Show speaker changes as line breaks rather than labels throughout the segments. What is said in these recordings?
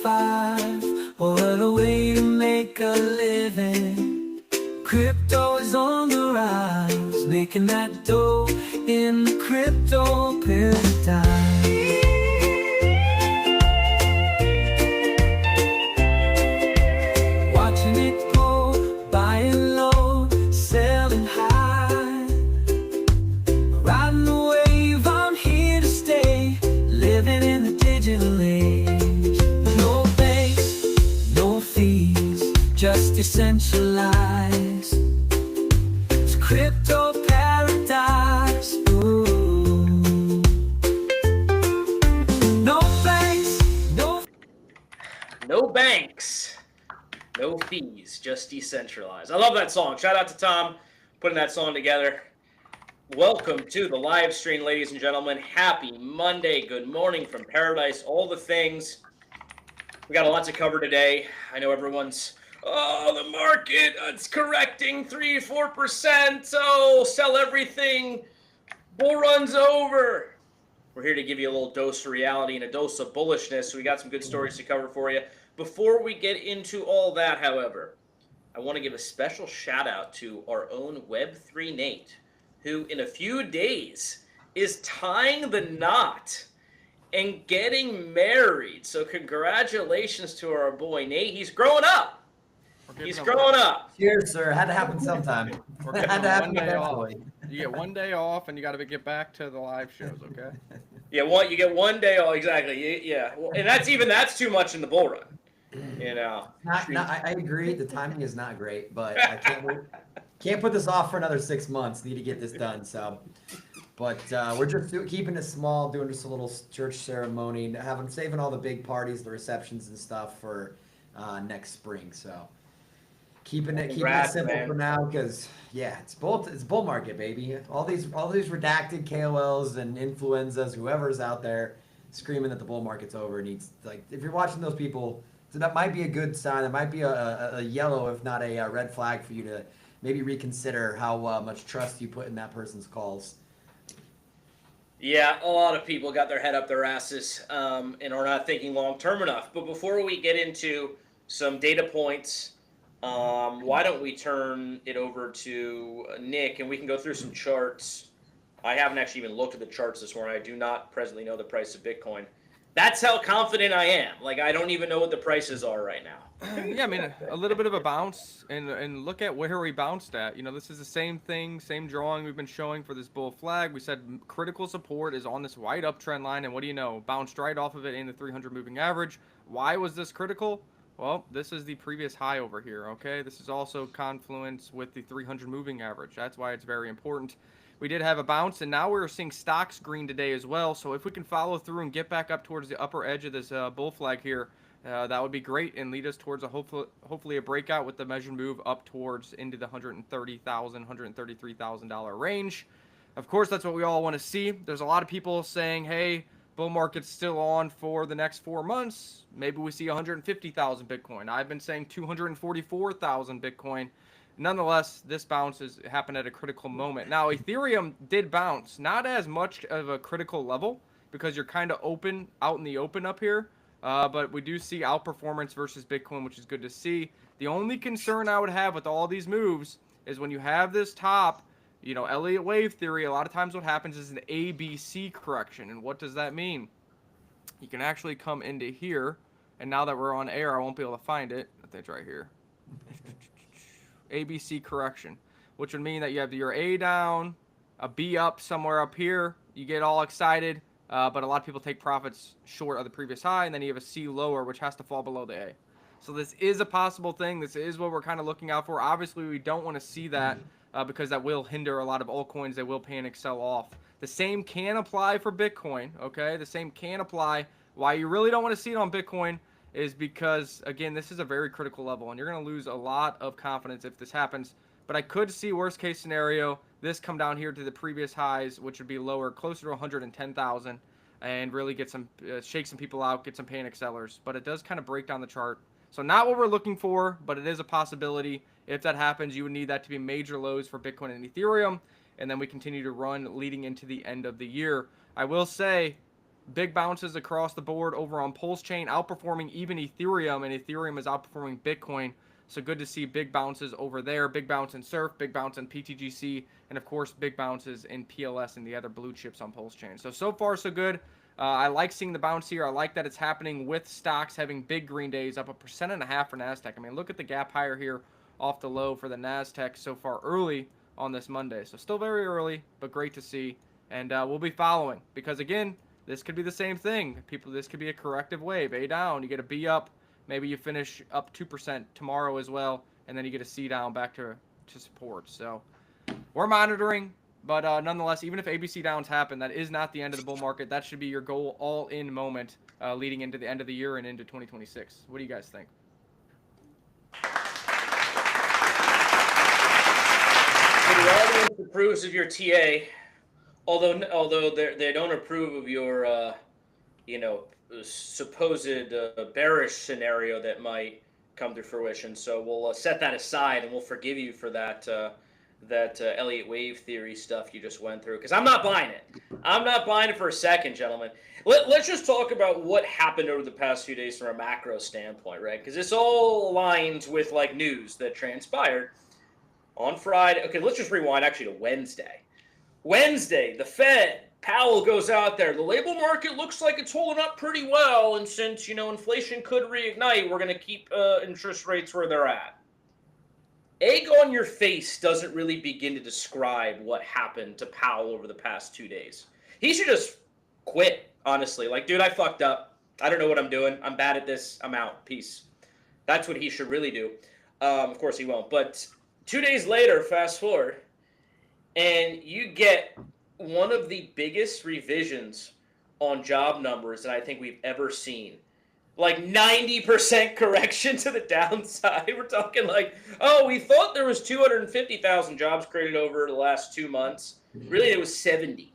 survive. What a way to make a living. Crypto is on the rise, making that dough in the crypto paradigm. Watching it go, buying low, selling high. Riding the wave, I'm here to stay, living in the digital age. No banks, no fees, just decentralized. It's crypto paradise. Ooh. No banks,
No banks, no fees, just decentralized. I love that song. Shout out to Tom putting that song together. Welcome to the live stream, ladies and gentlemen. Happy Monday. Good morning from paradise. All the things. We got a lot to cover today. I know everyone's, the market, it's correcting 3-4%. Oh, sell everything. Bull run's over. We're here to give you a little dose of reality and a dose of bullishness. So we got some good stories to cover for you. Before we get into all that, however, I want to give a special shout out to our own Web3 Nate, who in a few days is tying the knot and getting married. So congratulations to our boy Nate. He's growing up. He's growing up.
Cheers, sir. Had to happen sometime.
We're getting one day off. You get one day off, and you got to get back to the live shows, okay?
Yeah, you get one day off, exactly. Yeah, well, and that's too much in the bull run. You know.
I agree. The timing is not great, but I can't put this off for another 6 months. Need to get this done. So, but we're just keeping it small, doing just a little church ceremony, saving all the big parties, the receptions and stuff for next spring. So, keeping it simple, man, for now, because it's bull market, baby. All these redacted KOLs and influenzas, whoever's out there screaming that the bull market's over, needs, like, if you're watching those people. So that might be a good sign. That might be a yellow, if not a red flag, for you to maybe reconsider how much trust you put in that person's calls.
Yeah, a lot of people got their head up their asses and are not thinking long-term enough. But before we get into some data points, why don't we turn it over to Nick, and we can go through some charts. I haven't actually even looked at the charts this morning. I do not presently know the price of Bitcoin. That's how confident I am. Like, I don't even know what the prices are right now.
Yeah, I mean, a little bit of a bounce, and look at where we bounced at. You know, this is the same thing, same drawing we've been showing for this bull flag. We said critical support is on this wide uptrend line, and what do you know? Bounced right off of it in the 300 moving average. Why was this critical? Well, this is the previous high over here, okay? This is also confluence with the 300 moving average. That's why it's very important. We did have a bounce, and now we're seeing stocks green today as well. So if we can follow through and get back up towards the upper edge of this bull flag here, that would be great and lead us towards a hopefully a breakout with the measured move up towards into the $130,000, $133,000 range. Of course, that's what we all want to see. There's a lot of people saying, hey, bull market's still on for the next 4 months. Maybe we see 150,000 Bitcoin. I've been saying 244,000 Bitcoin. Nonetheless, this bounce happened at a critical moment. Now, Ethereum did bounce, not as much of a critical level because you're kind of out in the open up here. But we do see outperformance versus Bitcoin, which is good to see. The only concern I would have with all these moves is when you have this top, you know, Elliott wave theory, a lot of times what happens is an ABC correction. And what does that mean? You can actually come into here, and now that we're on air, I won't be able to find it. I think it's right here. ABC correction, which would mean that you have your A down, a B up somewhere up here. You get all excited, but a lot of people take profits short of the previous high, and then you have a C lower, which has to fall below the A. So this is a possible thing. This is what we're kind of looking out for. Obviously, we don't want to see that because that will hinder a lot of altcoins. They will panic sell off. The same can apply for Bitcoin, okay? The same can apply. Why you really don't want to see it on Bitcoin is because, again, this is a very critical level, and you're going to lose a lot of confidence if this happens. But I could see worst case scenario, this come down here to the previous highs, which would be lower, closer to 110,000, and really get some, shake some people out, get some panic sellers. But it does kind of break down the chart. So not what we're looking for, but it is a possibility. If that happens, you would need that to be major lows for Bitcoin and Ethereum, and then we continue to run leading into the end of the year. I will say, Big bounces across the board over on Pulse Chain, outperforming even Ethereum, and Ethereum is outperforming Bitcoin. So good to see big bounces over there. Big bounce in Surf, big bounce in PTGC, and of course big bounces in PLS and the other blue chips on Pulse Chain. So far so good. I like seeing the bounce here. I like that it's happening with stocks having big green days, up 1.5% for NASDAQ. I mean, look at the gap higher here off the low for the NASDAQ so far early on this Monday. So still very early, but great to see. And we'll be following because, again, this could be the same thing. This could be a corrective wave. A down, you get a B up. Maybe you finish up 2% tomorrow as well, and then you get a C down back to support. So we're monitoring, but nonetheless, even if ABC downs happen, that is not the end of the bull market. That should be your goal all-in moment leading into the end of the year and into 2026. What do you guys think?
So the audience approves of your TA, although they don't approve of your, supposed bearish scenario that might come to fruition. So we'll set that aside and we'll forgive you for that Elliott wave theory stuff you just went through, because I'm not buying it. I'm not buying it for a second, gentlemen. Let's just talk about what happened over the past few days from a macro standpoint, right? Because this all aligns with like news that transpired on Friday. Okay, let's just rewind actually to Wednesday. Wednesday, the Fed, Powell goes out there. The labor market looks like it's holding up pretty well, and since, inflation could reignite, we're going to keep interest rates where they're at. Egg on your face doesn't really begin to describe what happened to Powell over the past 2 days. He should just quit, honestly. Like, dude, I fucked up. I don't know what I'm doing. I'm bad at this. I'm out. Peace. That's what he should really do. Of course he won't. But 2 days later, fast forward, and you get one of the biggest revisions on job numbers that I think we've ever seen. Like 90% correction to the downside. We're talking like, oh, we thought there was 250,000 jobs created over the last 2 months. Really, it was 70,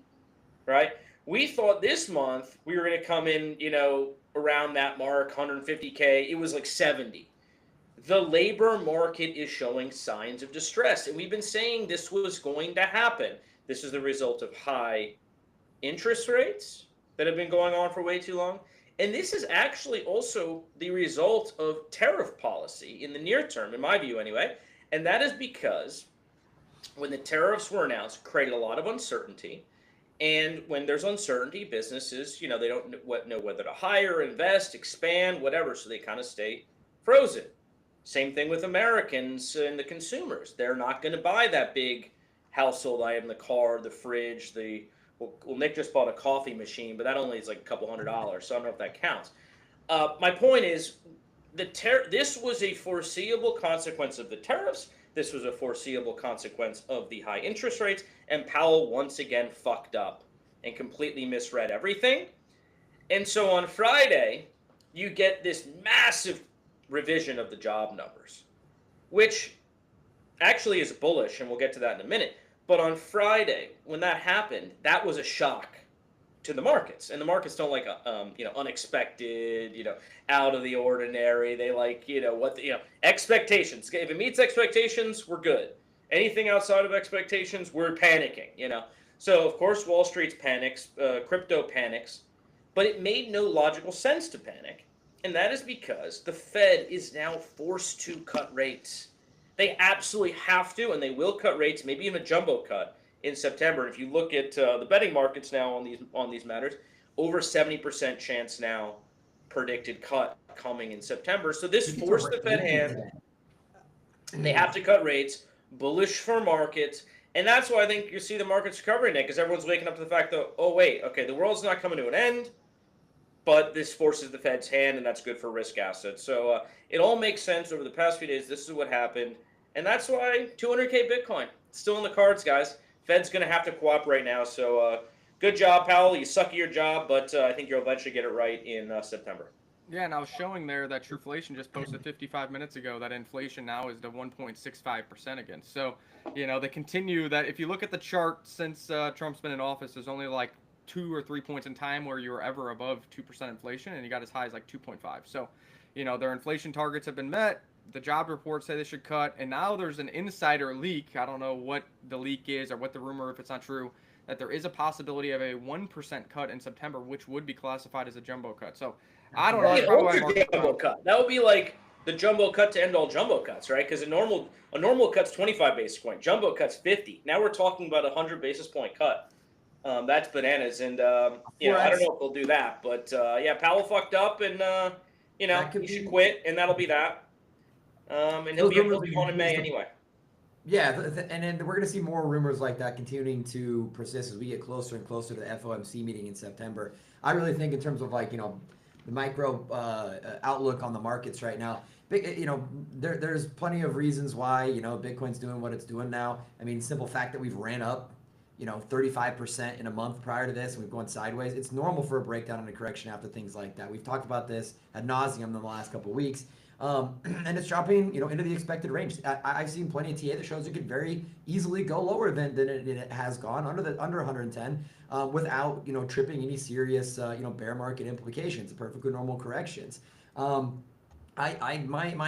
right? We thought this month we were going to come in, around that mark, 150K. It was like 70. The labor market is showing signs of distress, and we've been saying this was going to happen. This is the result of high interest rates that have been going on for way too long. And this is actually also the result of tariff policy in the near term, in my view anyway. And that is because when the tariffs were announced, created a lot of uncertainty. And when there's uncertainty, businesses, they don't know whether to hire, invest, expand, whatever. So they kind of stay frozen. Same thing with Americans and the consumers. They're not going to buy that big household item, the car, the fridge, well, Nick just bought a coffee machine, but that only is like a couple $100, so I don't know if that counts. My point is, this was a foreseeable consequence of the tariffs. This was a foreseeable consequence of the high interest rates, and Powell once again fucked up and completely misread everything. And so on Friday, you get this massive revision of the job numbers, which actually is bullish, and we'll get to that in a minute. But on Friday, when that happened, that was a shock to the markets. And the markets don't like, unexpected, out of the ordinary. They like, expectations. If it meets expectations, we're good. Anything outside of expectations, we're panicking, So, of course, Wall Street's panics, crypto panics, but it made no logical sense to panic. And that is because the Fed is now forced to cut rates. They absolutely have to, and they will cut rates, maybe even a jumbo cut in September. If you look at the betting markets now on these matters, over 70% chance now predicted cut coming in September. So this forced the Fed hand. They have to cut rates, bullish for markets, and that's why I think you see the markets recovering, Nick, because everyone's waking up to the fact that, oh wait, okay, the world's not coming to an end, but this forces the Fed's hand, and that's good for risk assets. So it all makes sense over the past few days. This is what happened. And that's why 200K Bitcoin. It's still in the cards, guys. Fed's going to have to cooperate now. So good job, Powell. You suck at your job, but I think you'll eventually get it right in September.
Yeah, and I was showing there that Trueflation just posted 55 minutes ago that inflation now is to 1.65% again. So, they continue that. If you look at the chart since Trump's been in office, there's only like 2 or 3 points in time where you were ever above 2% inflation, and you got as high as like 2.5. So, their inflation targets have been met. The job reports say they should cut, and now there's an insider leak. I don't know what the leak is or what the rumor, if it's not true, that there is a possibility of a 1% cut in September, which would be classified as a jumbo cut. So I don't know.
That'd
That's
be an
probably why
ultra
market's
jumbo
down.
cut. That would be like the jumbo cut to end all jumbo cuts, right? Because a normal cut's 25 basis point. Jumbo cut's 50. Now we're talking about a 100 basis point cut. That's bananas, and I don't
4x.
know if they'll do that, but yeah, Powell fucked up, and
That could
he should
be.
quit, and that'll be that. And
Those
he'll
rumors
be
are
gone in May
used to.
anyway.
Yeah, and then we're going to see more rumors like that continuing to persist as we get closer and closer to the FOMC meeting in September. I really think in terms of like, the micro outlook on the markets right now, there's plenty of reasons why, Bitcoin's doing what it's doing now. I mean, simple fact that we've ran up, 35% in a month prior to this, and we've gone sideways. It's normal for a breakdown and a correction after things like that. We've talked about this ad nauseum in the last couple of weeks. And it's dropping, into the expected range. I've seen plenty of TA that shows it could very easily go lower than it has gone under 110 without tripping any serious bear market implications. Perfectly normal corrections. My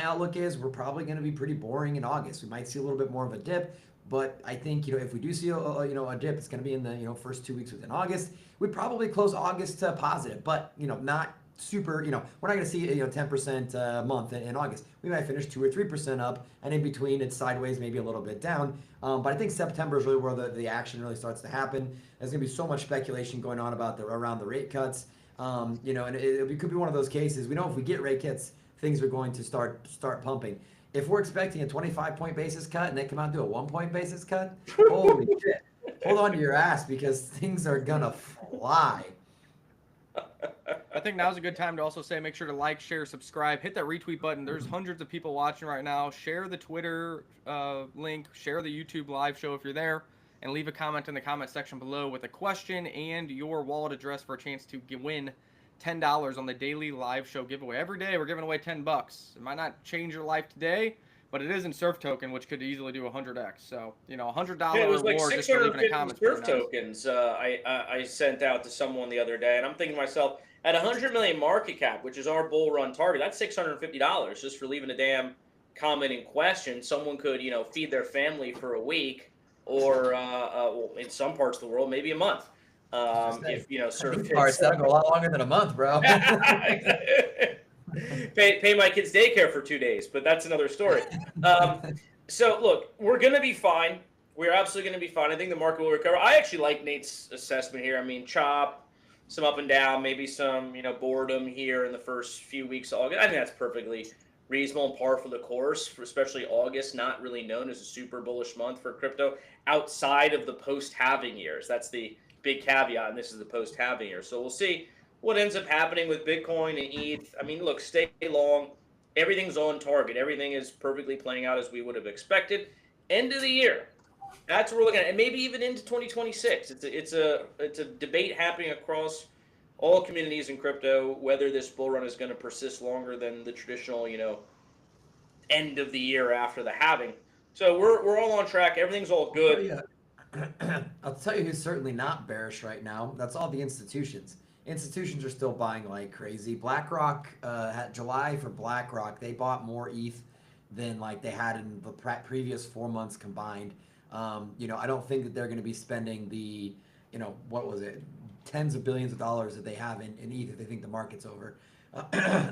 outlook is we're probably going to be pretty boring in August. We might see a little bit more of a dip, but I think if we do see a dip, it's going to be in the first 2 weeks within August. We'd probably close August positive, but not super, we're not going to see 10% month in August. We might finish 2 or 3% up, and in between it's sideways, maybe a little bit down. But I think September is really where the action really starts to happen. There's going to be so much speculation going on about around the rate cuts. And it could be one of those cases. We know if we get rate cuts, things are going to start pumping. If we're expecting a 25-point basis cut and they come out and do a 1-point basis cut, holy shit! Hold on to your ass because things are gonna fly.
I think now's a good time to also say make sure to like, share, subscribe, hit that retweet button. There's hundreds of people watching right now. Share the Twitter link, share the YouTube live show if you're there, and leave a comment in the comment section below with a question and your wallet address for a chance to win $10 on the daily live show giveaway. Every day we're giving away $10. It might not change your life today, but it is in surf token, which could easily do 100x. So, $100
Yeah, it was
reward
like
just for leaving a
650
comment.
surf tokens I sent out to someone the other day, and I'm thinking to myself, at 100 million market cap, which is our bull run target, that's $650 just for leaving a damn comment in question. Someone could, feed their family for a week, or in some parts of the world, maybe a month. If surf
Parts that'll go a lot longer than a month, bro.
pay my kids daycare for 2 days, but that's another story. So look, we're gonna be fine. We're absolutely gonna be fine. I think the market will recover. I actually like Nate's assessment here. I mean, chop, some up and down, maybe some boredom here in the first few weeks of August. I think that's perfectly reasonable and par for the course, for especially August, not really known as a super bullish month for crypto outside of the post-halving years. That's the big caveat, and this is the post-halving year. So we'll see what ends up happening with Bitcoin and ETH. I mean, look, stay long. Everything's on target. Everything is perfectly playing out as we would have expected. End of the year. That's what we're looking at, and maybe even into 2026. It's a debate happening across all communities in crypto whether this bull run is going to persist longer than the traditional, end of the year after the halving. So we're all on track. Everything's all good.
I'll tell you who's certainly not bearish right now. That's all the institutions. Institutions are still buying like crazy. BlackRock had July for BlackRock. They bought more ETH than like they had in the previous 4 months combined. I don't think that they're going to be spending the, what was it, tens of billions of dollars that they have in ETH if they think the market's over.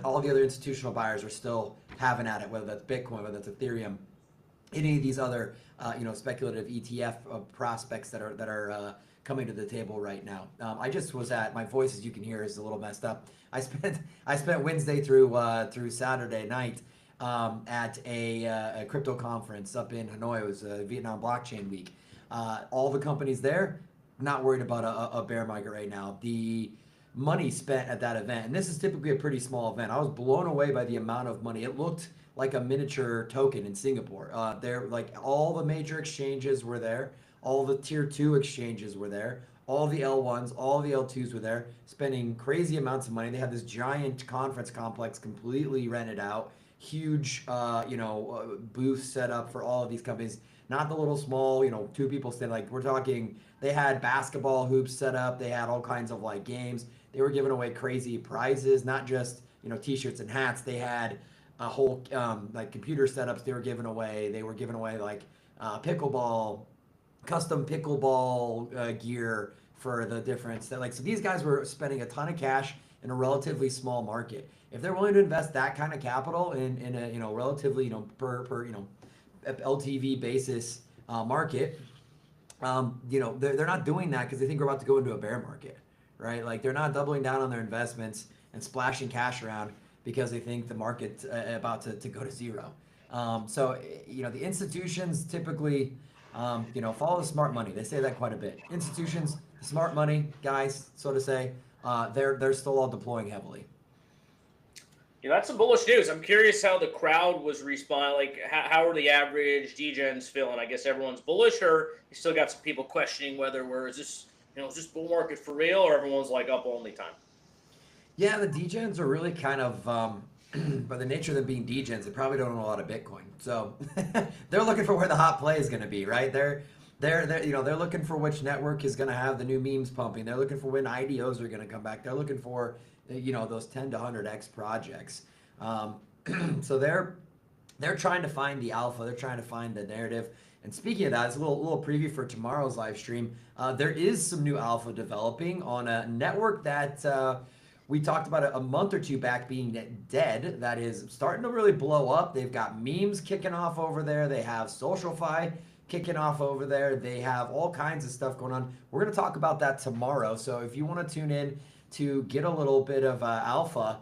All the other institutional buyers are still having at it, whether that's Bitcoin, whether that's Ethereum, any of these other, speculative ETF prospects that are coming to the table right now. I just was at, my voice, as you can hear, is a little messed up. I spent Wednesday through Saturday night at a crypto conference up in Hanoi. It was Vietnam Blockchain Week. All the companies there, not worried about a bear market right now. The money spent at that event, and this is typically a pretty small event. I was blown away by the amount of money. It looked like a miniature token in Singapore. There, like all the major exchanges were there. All the tier 2 exchanges were there. All the L1s, all the L2s were there, spending crazy amounts of money. They had this giant conference complex completely rented out. Huge, booth set up for all of these companies. Not the little small, 2 people stand. Like we're talking, they had basketball hoops set up. They had all kinds of like games. They were giving away crazy prizes, not just t-shirts and hats. They had a whole like computer setups they were giving away. They were giving away like pickleball custom pickleball gear for the difference. That like so these guys were spending a ton of cash in a relatively small market. If they're willing to invest that kind of capital in a relatively per LTV basis market, they're not doing that because they think we're about to go into a bear market, right? Like they're not doubling down on their investments and splashing cash around because they think the market's about to go to zero. The institutions typically, follow the smart money. They say that quite a bit. Institutions, the smart money guys, so to say, they're still all deploying heavily.
Yeah, that's some bullish news. I'm curious how the crowd was responding. Like, how are the average DGens feeling? I guess everyone's bullish, or you still got some people questioning whether is this bull market for real, or everyone's like up only time.
Yeah, the degens are really kind of, by the nature of them being degens, they probably don't know a lot of Bitcoin. So they're looking for where the hot play is going to be, right? They're looking for which network is going to have the new memes pumping. They're looking for when IDOs are going to come back. They're looking for, those 10 to 100x projects. So they're trying to find the alpha. They're trying to find the narrative. And speaking of that, it's a little preview for tomorrow's live stream. There is some new alpha developing on a network that we talked about a month or two back being dead. That is starting to really blow up. They've got memes kicking off over there. They have SocialFi kicking off over there. They have all kinds of stuff going on. We're going to talk about that tomorrow. So if you want to tune in to get a little bit of alpha,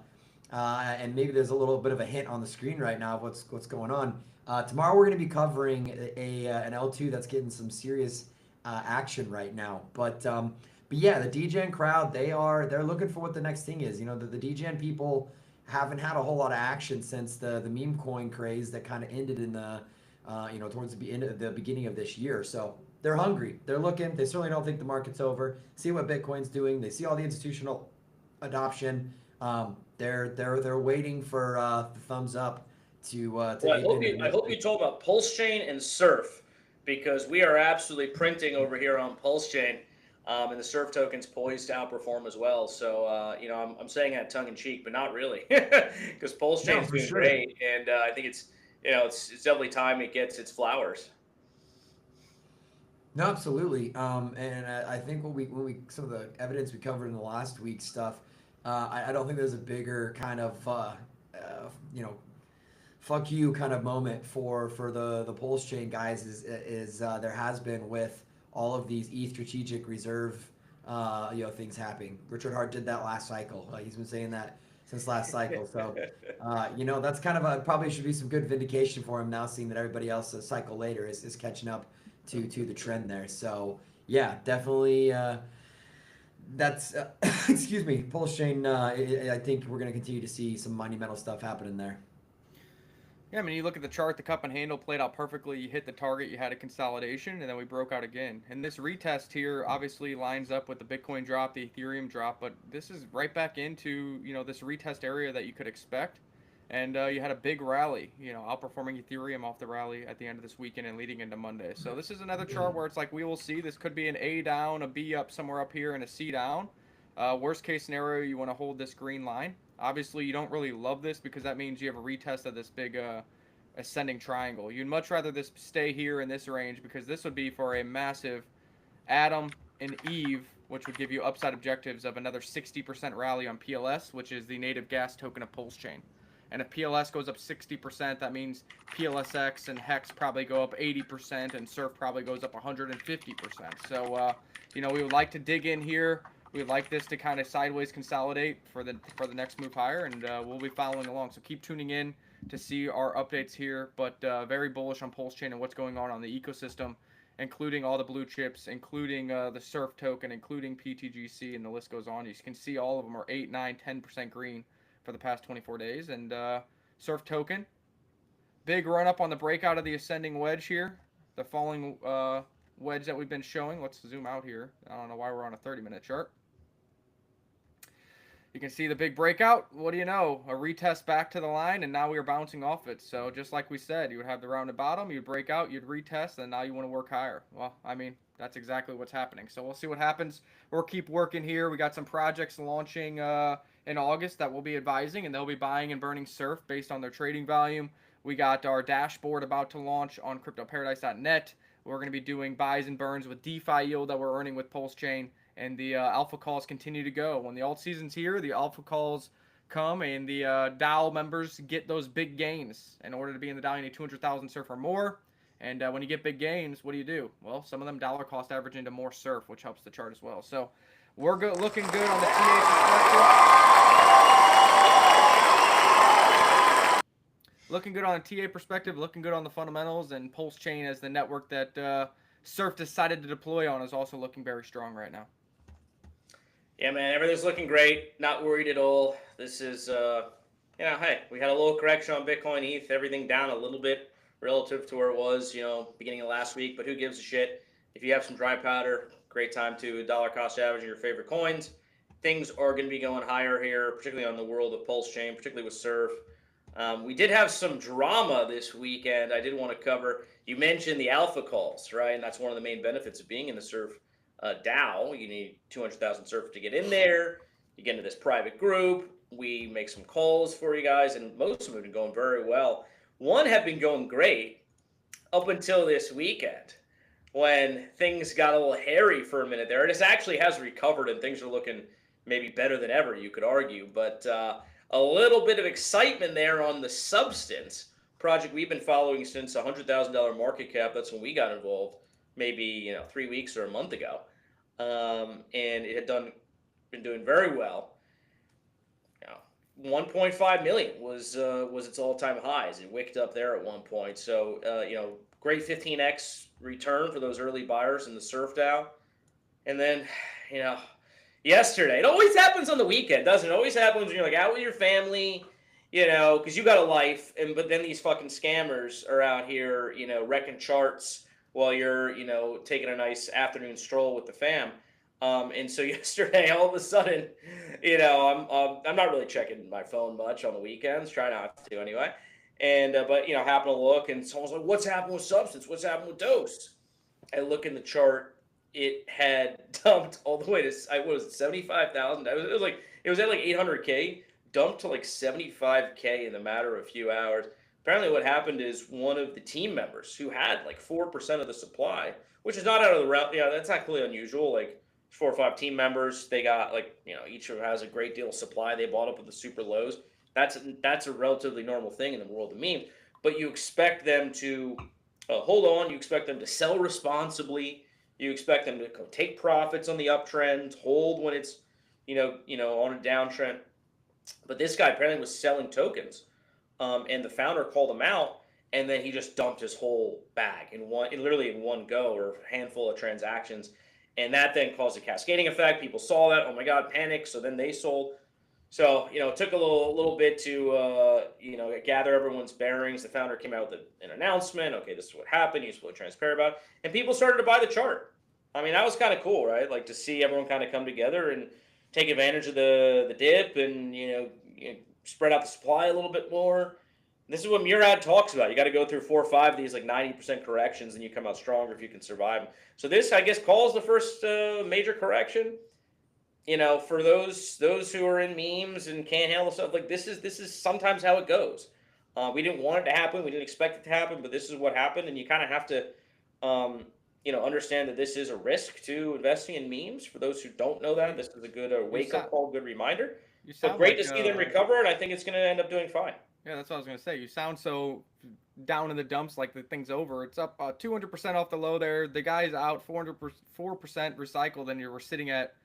and maybe there's a little bit of a hint on the screen right now of what's going on. Tomorrow we're going to be covering an L2 that's getting some serious action right now. But yeah, the DGen crowd, they're looking for what the next thing is. The DGen people haven't had a whole lot of action since the meme coin craze that kind of ended in the towards the beginning of this year. So they're hungry. They're looking. They certainly don't think the market's over. See what Bitcoin's doing. They see all the institutional adoption. They're waiting for the thumbs up to.
Well, I hope you told about Pulse Chain and Surf, because we are absolutely printing over here on Pulse Chain, and the Surf token's poised to outperform as well. So I'm saying that tongue in cheek, but not really, because Pulse Chain's doing great, and I think it's definitely time it gets its flowers.
No, absolutely. And I think some of the evidence we covered in the last week's stuff, I don't think there's a bigger kind of fuck you kind of moment for the Pulse Chain guys is there has been with all of these strategic reserve things happening. Richard Hart did that last cycle. He's been saying that since last cycle. So that's kind of probably should be some good vindication for him now, seeing that everybody else a cycle later is catching up to the trend there. So yeah, definitely that's excuse me, Pulse Chain. I think we're going to continue to see some monumental stuff happening there.
Yeah, I mean, you look at the chart, the cup and handle played out perfectly. You hit the target, you had a consolidation, and then we broke out again. And this retest here obviously lines up with the Bitcoin drop, the Ethereum drop, but this is right back into, this retest area that you could expect. And you had a big rally, outperforming Ethereum off the rally at the end of this weekend and leading into Monday. So this is another chart where it's like we will see. This could be an A down, a B up somewhere up here, and a C down. Worst case scenario, you want to hold this green line. Obviously, you don't really love this because that means you have a retest of this big ascending triangle. You'd much rather this stay here in this range, because this would be for a massive Adam and Eve, which would give you upside objectives of another 60% rally on PLS, which is the native gas token of Pulse Chain. And if PLS goes up 60%, that means PLSX and Hex probably go up 80%, and Surf probably goes up 150%. So, we would like to dig in here. We would like this to kind of sideways consolidate for the next move higher, and we'll be following along. So keep tuning in to see our updates here, but very bullish on Pulse Chain and what's going on the ecosystem, including all the blue chips, including the Surf token, including PTGC, and the list goes on. You can see all of them are 8, 9, 10% green for the past 24 days. And Surf token, big run up on the breakout of the ascending wedge here, the falling wedge that we've been showing. Let's zoom out here. I don't know why we're on a 30-minute chart. You can see the big breakout. What do you know? A retest back to the line, and now we are bouncing off it. So just like we said, you would have the rounded bottom, you'd break out, you'd retest, and now you want to work higher. Well, I mean, that's exactly what's happening. So we'll see what happens. We'll keep working here. We got some projects launching in August that we'll be advising, and they'll be buying and burning Surf based on their trading volume. We got our dashboard about to launch on cryptoparadise.net. We're going to be doing buys and burns with DeFi yield that we're earning with Pulse Chain, and the alpha calls continue to go. When the alt season's here, the alpha calls come, and the DAO members get those big gains. In order to be in the DAO, you need 200,000 surf or more. And when you get big gains, what do? Well, some of them dollar cost average into more surf, which helps the chart as well. So we're looking good on the TA perspective. Looking good on a TA perspective, looking good on the fundamentals, and Pulse Chain as the network that Surf decided to deploy on is also looking very strong right now.
Yeah, man, everything's looking great. Not worried at all. This is, hey, we had a little correction on Bitcoin, ETH, everything down a little bit relative to where it was, beginning of last week. But who gives a shit? If you have some dry powder, great time to dollar cost average your favorite coins. Things are going to be going higher here, particularly on the world of Pulse Chain, particularly with Surf. We did have some drama this weekend I did want to cover. You mentioned the alpha calls, right? And that's one of the main benefits of being in the Surf DAO. You need 200,000 Surf to get in there. You get into this private group. We make some calls for you guys, and most of them have been going very well. One had been going great up until this weekend when things got a little hairy for a minute there. This actually has recovered, and things are looking maybe better than ever, you could argue. But a little bit of excitement there on the Substance project we've been following since $100,000 market cap. That's when we got involved, maybe 3 weeks or a month ago, and it had been doing very well. 1.5 million was its all-time highs. It wicked up there at one point. So great 15x return for those early buyers in the Surf DAO. And then yesterday, it always happens on the weekend, doesn't it? It always happens when you're like out with your family, because you got a life, but then these fucking scammers are out here, wrecking charts while you're, taking a nice afternoon stroll with the fam. And so yesterday, all of a sudden, I'm not really checking my phone much on the weekends, try not to anyway. And but happen to look, and someone's like, "What's happened with Substance? What's happened with Dose?" I look in the chart. It had dumped all the way to, what was it, 75,000? It was at like 800K, dumped to like 75K in the matter of a few hours. Apparently what happened is one of the team members who had like 4% of the supply, which is not out of the realm, that's not really unusual. Like 4 or 5 team members, they got each of them has a great deal of supply. They bought up with the super lows. That's a relatively normal thing in the world of memes. But you expect them to hold on. You expect them to sell responsibly. You expect them to take profits on the uptrend, hold when it's, on a downtrend. But this guy apparently was selling tokens, and the founder called him out, and then he just dumped his whole bag literally in one go, or a handful of transactions, and that then caused a cascading effect. People saw that, oh my god, panic. So then they sold. So it took a little bit to gather everyone's bearings. The founder came out with an announcement. Okay, this is what happened. He's fully transparent about it. And people started to buy the chart. I mean, that was kind of cool, right? Like to see everyone kind of come together and take advantage of the dip, and spread out the supply a little bit more. This is what Murad talks about. You got to go through 4 or 5 of these like 90% corrections, and you come out stronger if you can survive them. So this, I guess, calls the first major correction. For those who are in memes and can't handle stuff, like this is sometimes how it goes. We didn't want it to happen. We didn't expect it to happen, but this is what happened, and you kind of have to, understand that this is a risk to investing in memes. For those who don't know that, this is a good wake-up call, good reminder. So great to see them recover, and I think it's going to end up doing fine.
Yeah, that's what I was going to say. You sound so down in the dumps like the thing's over. It's up 200% off the low there. The guy's out 4% recycled, and you were sitting at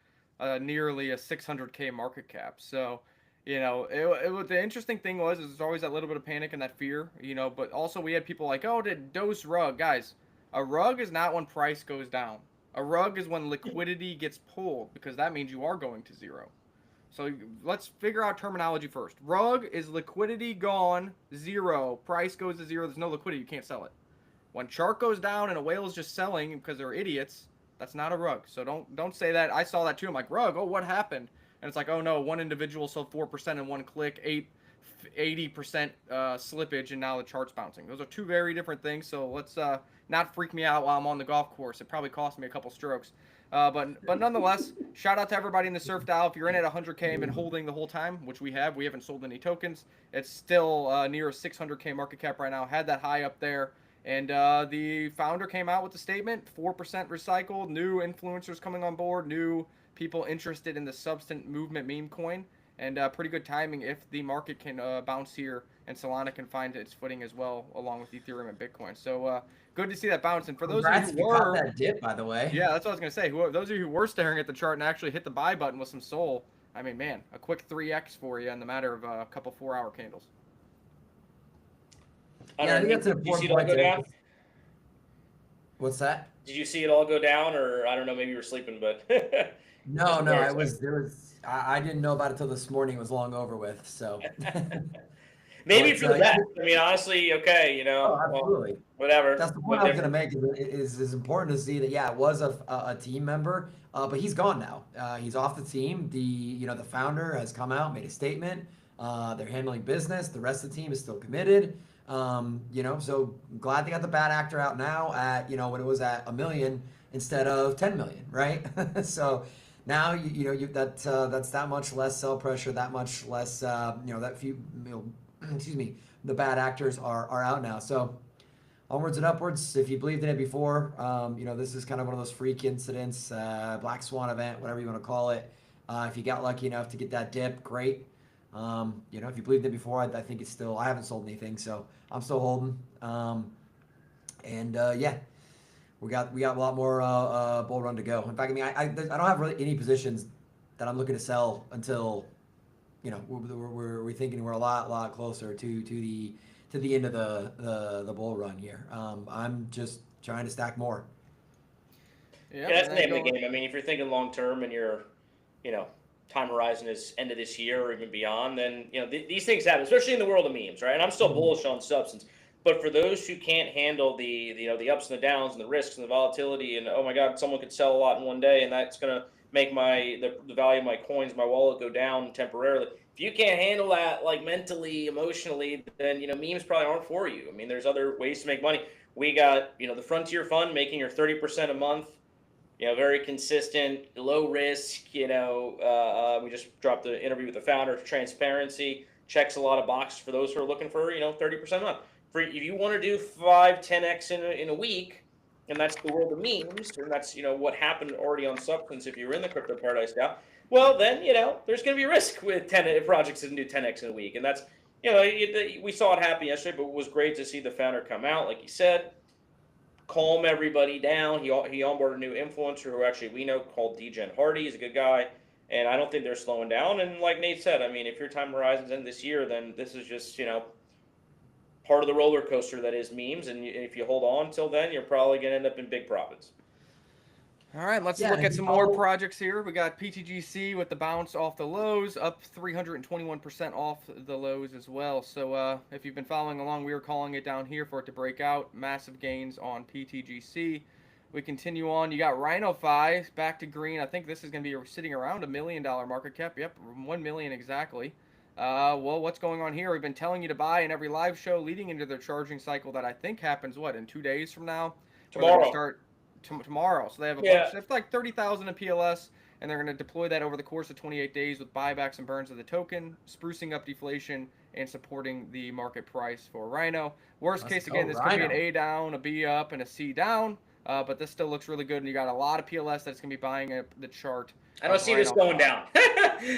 nearly a 600K market cap. So, the interesting thing was there's always that little bit of panic and that fear, but also we had people like, oh, did Dose rug? Guys, a rug is not when price goes down. A rug is when liquidity gets pulled, because that means you are going to zero. So let's figure out terminology first. Rug is liquidity gone, zero. Price goes to zero. There's no liquidity. You can't sell it. When chart goes down and a whale is just selling because they're idiots, that's not a rug. So don't say that. I saw that too. I'm like, rug? Oh, what happened? And it's like, oh no, one individual sold 4% in one click, 80% slippage, and now the chart's bouncing. Those are two very different things. So let's not freak me out while I'm on the golf course. It probably cost me a couple strokes. But nonetheless, shout out to everybody in the Surf DAO. If you're in at 100K and been holding the whole time, which we haven't sold any tokens. It's still near a 600K market cap right now. Had that high up there, And the founder came out with a statement: 4% recycled, new influencers coming on board, new people interested in the substance movement meme coin, and pretty good timing if the market can bounce here and Solana can find its footing as well, along with Ethereum and Bitcoin. So good to see that bounce. And for those of you
Congrats
who
if you caught
were,
that dip, by the way.
yeah, that's what I was gonna say. Those of you who were staring at the chart and actually hit the buy button with some soul, I mean, man, a quick 3x for you in the matter of a couple 4-hour candles.
Yeah, I think that's an
Did you see
important
it all
point
go
to
down?
What's that?
Did you see it all go down, or I don't know, maybe you were sleeping, but
No,
wasn't
no,
there,
I
so.
was there was I didn't know about it till this morning. It was long over with. So,
Maybe
but
for the
yeah,
best. I mean, honestly, okay,
oh,
well,
absolutely.
whatever.
That's the point
What
I was going to
difference?
make. Is important to see that yeah, it was a team member, but he's gone now. He's off the team. The founder has come out, made a statement. They're handling business. The rest of the team is still committed. So glad they got the bad actor out now at when it was at 1 million instead of 10 million, right? So now that's that much less sell pressure, that much less that few excuse me, the bad actors are out now. So onwards and upwards. If you believed in it before, this is kind of one of those freak incidents, black swan event, whatever you want to call it. If you got lucky enough to get that dip, great. If you believed in it before, I think it's still. I haven't sold anything, so I'm still holding. Yeah, we got a lot more bull run to go. In fact, I mean, I don't have really any positions that I'm looking to sell until we're thinking we're a lot closer to the end of the bull run here. I'm just trying to stack more.
Yeah,
Yeah, that's
and
the
then
name of the
going.
game. I mean, if you're thinking long term and your, you know, time horizon is end of this year or even beyond, then these things happen, especially in the world of memes, right? And I'm still
Mhm.
bullish on substance, but for those who can't handle the ups and the downs and the risks and the volatility, and oh my God, someone could sell a lot in one day, and that's gonna make the value of my coins, my wallet go down temporarily. If you can't handle that, like mentally, emotionally, then memes probably aren't for you. I mean, there's other ways to make money. We got the Frontier Fund making your 30% a month, very consistent, low risk. We just dropped the interview with the founder. Transparency checks a lot of boxes for those who are looking for 30% a month. For if you want to do 5-10x in a week, and that's the world of memes, and that's what happened already on Substance. If you were in the crypto paradise now, well then there's going to be risk with 10 projects that can do 10x in a week, and that's we saw it happen yesterday. But it was great to see the founder come out, like you said, calm everybody down. He onboarded a new influencer who actually we know called Degen Hardy. He's a good guy, and I don't think they're slowing down. And like Nate said, I mean, if your time horizon's end this year, then this is just part of the roller coaster that is memes. And if you hold on till then, you're probably gonna end up in big profits.
All right, let's
Yeah,
look
and if
at
you
some more
follow,
projects here. We got PTGC with the bounce off the lows, up 321% off the lows as well. So if you've been following along, we are calling it down here for it to break out. Massive gains on PTGC. We continue on. You got RhinoFi back to green. I think this is going to be sitting around $1 million market cap. Yep, 1 million exactly. Well, what's going on here? We've been telling you to buy in every live show leading into their charging cycle that I think happens, in 2 days from now? Where they're going to
Tomorrow,
start tomorrow. So they have a
yeah,
bunch. It's like 30,000 in PLS, and they're going to deploy that over the course of 28 days with buybacks and burns of the token, sprucing up deflation and supporting the market price for Rhino. Worst
let's
case,
go
again, this could be an
Rhino.
A down, a B up, and a C down. But this still looks really good, and you got a lot of PLS that's going to be buying the chart
I don't
of
see this
Rhino
going
5.
down.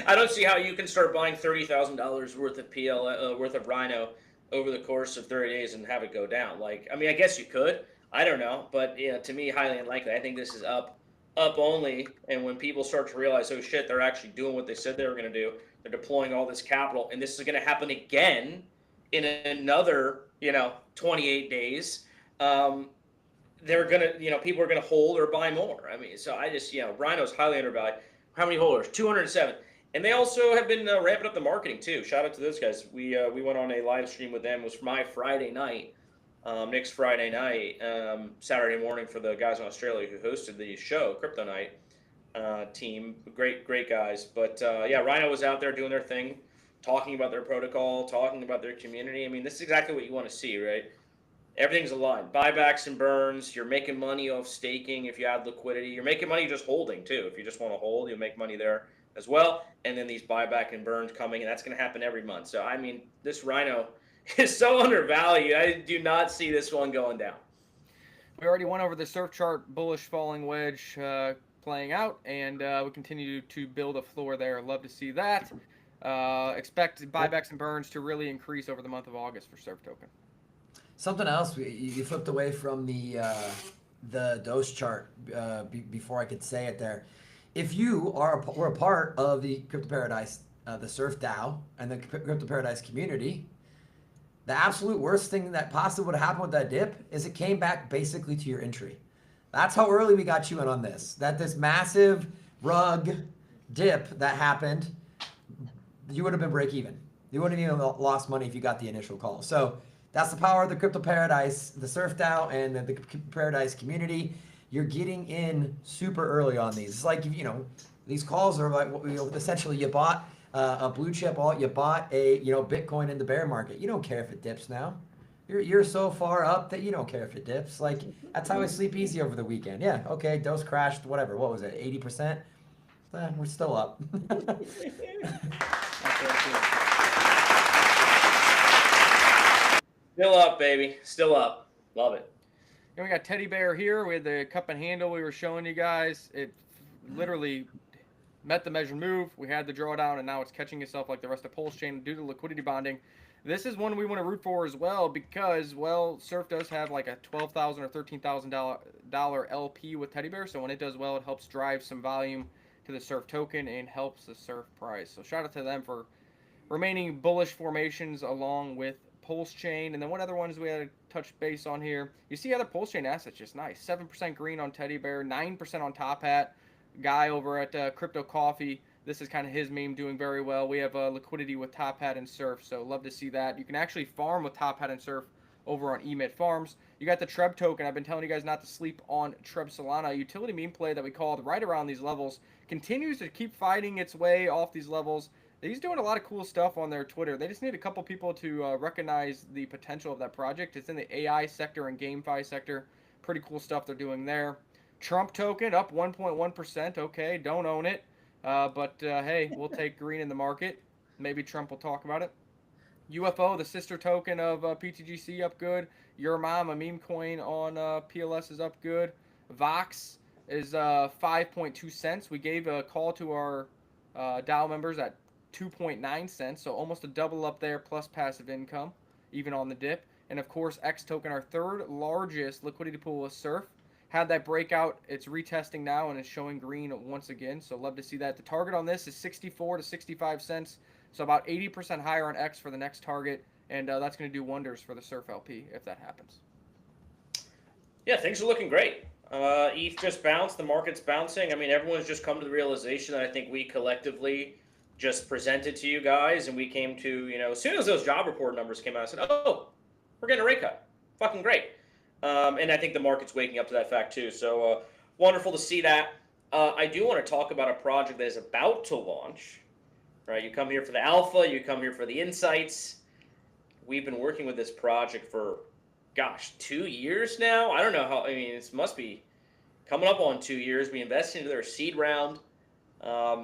I don't see how you can start buying $30,000 worth of worth of Rhino over the course of 30 days and have it go down. Like, I mean, I guess you could. I don't know, but to me, highly unlikely. I think this is up only. And when people start to realize, oh shit, they're actually doing what they said they were going to do. They're deploying all this capital, and this is going to happen again in another 28 days. They're gonna, people are gonna hold or buy more. I mean, so I just, Rhino's highly undervalued. How many holders? 207. And they also have been ramping up the marketing too. Shout out to those guys. We went on a live stream with them. It was my Friday night, Nick's Friday night, Saturday morning for the guys in Australia who hosted the show, Crypto Night team. Great guys. But yeah, Rhino was out there doing their thing, talking about their protocol, talking about their community. I mean, this is exactly what you want to see, right? Everything's aligned. Buybacks and burns. You're making money off staking if you add liquidity. You're making money just holding too. If you just want to hold, you'll make money there as well. And then these buyback and burns coming, and that's going to happen every month. So I mean, this Rhino, is so undervalued. I do not see this one going down.
We already went over the surf chart bullish falling wedge playing out, and we continue to build a floor there. Love to see that. Expect buybacks and burns to really increase over the month of August for surf token.
Something else, you flipped away from the dose chart before I could say it there. If you were a part of the Crypto Paradise, the Surf DAO, and the Crypto Paradise community, the absolute worst thing that possibly would have happened with that dip is it came back basically to your entry. That's how early we got you in on this. That this massive rug dip that happened, you would have been break even. You wouldn't have even lost money if you got the initial call. So that's the power of the Crypto Paradise, the Surf DAO, and the Paradise community. You're getting in super early on these. It's like, these calls are like, essentially you bought a blue chip, you bought a, Bitcoin in the bear market. You don't care if it dips now. You're so far up that you don't care if it dips. Like, that's how I sleep easy over the weekend. Yeah, okay, dose crashed, whatever. What was it, 80%? We're still up.
Still up, baby. Still up. Love it.
And we got Teddy Bear here. We had the cup and handle we were showing you guys. It literally met the measured move. We had the drawdown, and now it's catching itself like the rest of Pulse Chain due to liquidity bonding. This is one we want to root for as well because, well, Surf does have like a $12,000 or $13,000 LP with Teddy Bear. So when it does well, it helps drive some volume to the Surf token and helps the Surf price. So shout out to them for remaining bullish formations along with Pulse Chain. And then what other ones we had to touch base on here? You see other Pulse Chain assets, just nice. 7% green on Teddy Bear, 9% on Top Hat. Guy over at Crypto Coffee, this is kind of his meme, doing very well. We have liquidity with Top Hat and Surf, so love to see that. You can actually farm with Top Hat and Surf over on Emit Farms. You got the Treb token. I've been telling you guys not to sleep on Treb Solana, a utility meme play that we called right around these levels. Continues to keep fighting its way off these levels. He's doing a lot of cool stuff on their Twitter. They just need a couple people to recognize the potential of that project. It's in the AI sector and GameFi sector. Pretty cool stuff they're doing there. Trump token up 1.1%. Okay, don't own it. But hey, we'll take green in the market. Maybe Trump will talk about it. UFO, the sister token of PTGC, up good. Your Mom, a meme coin on PLS, is up good. Vox is 5.2 cents. We gave a call to our DAO members at 2.9 cents, so almost a double up there, plus passive income, even on the dip. And of course, X token, our third largest liquidity pool, is Surf. Had that breakout. It's retesting now and it's showing green once again, so love to see that. The target on this is 64 to 65 cents, so about 80% higher on X for the next target, and that's going to do wonders for the Surf LP if that happens.
Yeah, things are looking great. ETH just bounced. The market's bouncing. I mean, everyone's just come to the realization that I think we collectively just presented to you guys, and we came to, as soon as those job report numbers came out, I said, oh, we're getting a rate cut. Fucking great. And I think the market's waking up to that fact too. So wonderful to see that. I do want to talk about a project that is about to launch. Right? You come here for the alpha. You come here for the insights. We've been working with this project for, 2 years now. I don't know how. I mean, it must be coming up on 2 years. We invested into their seed round.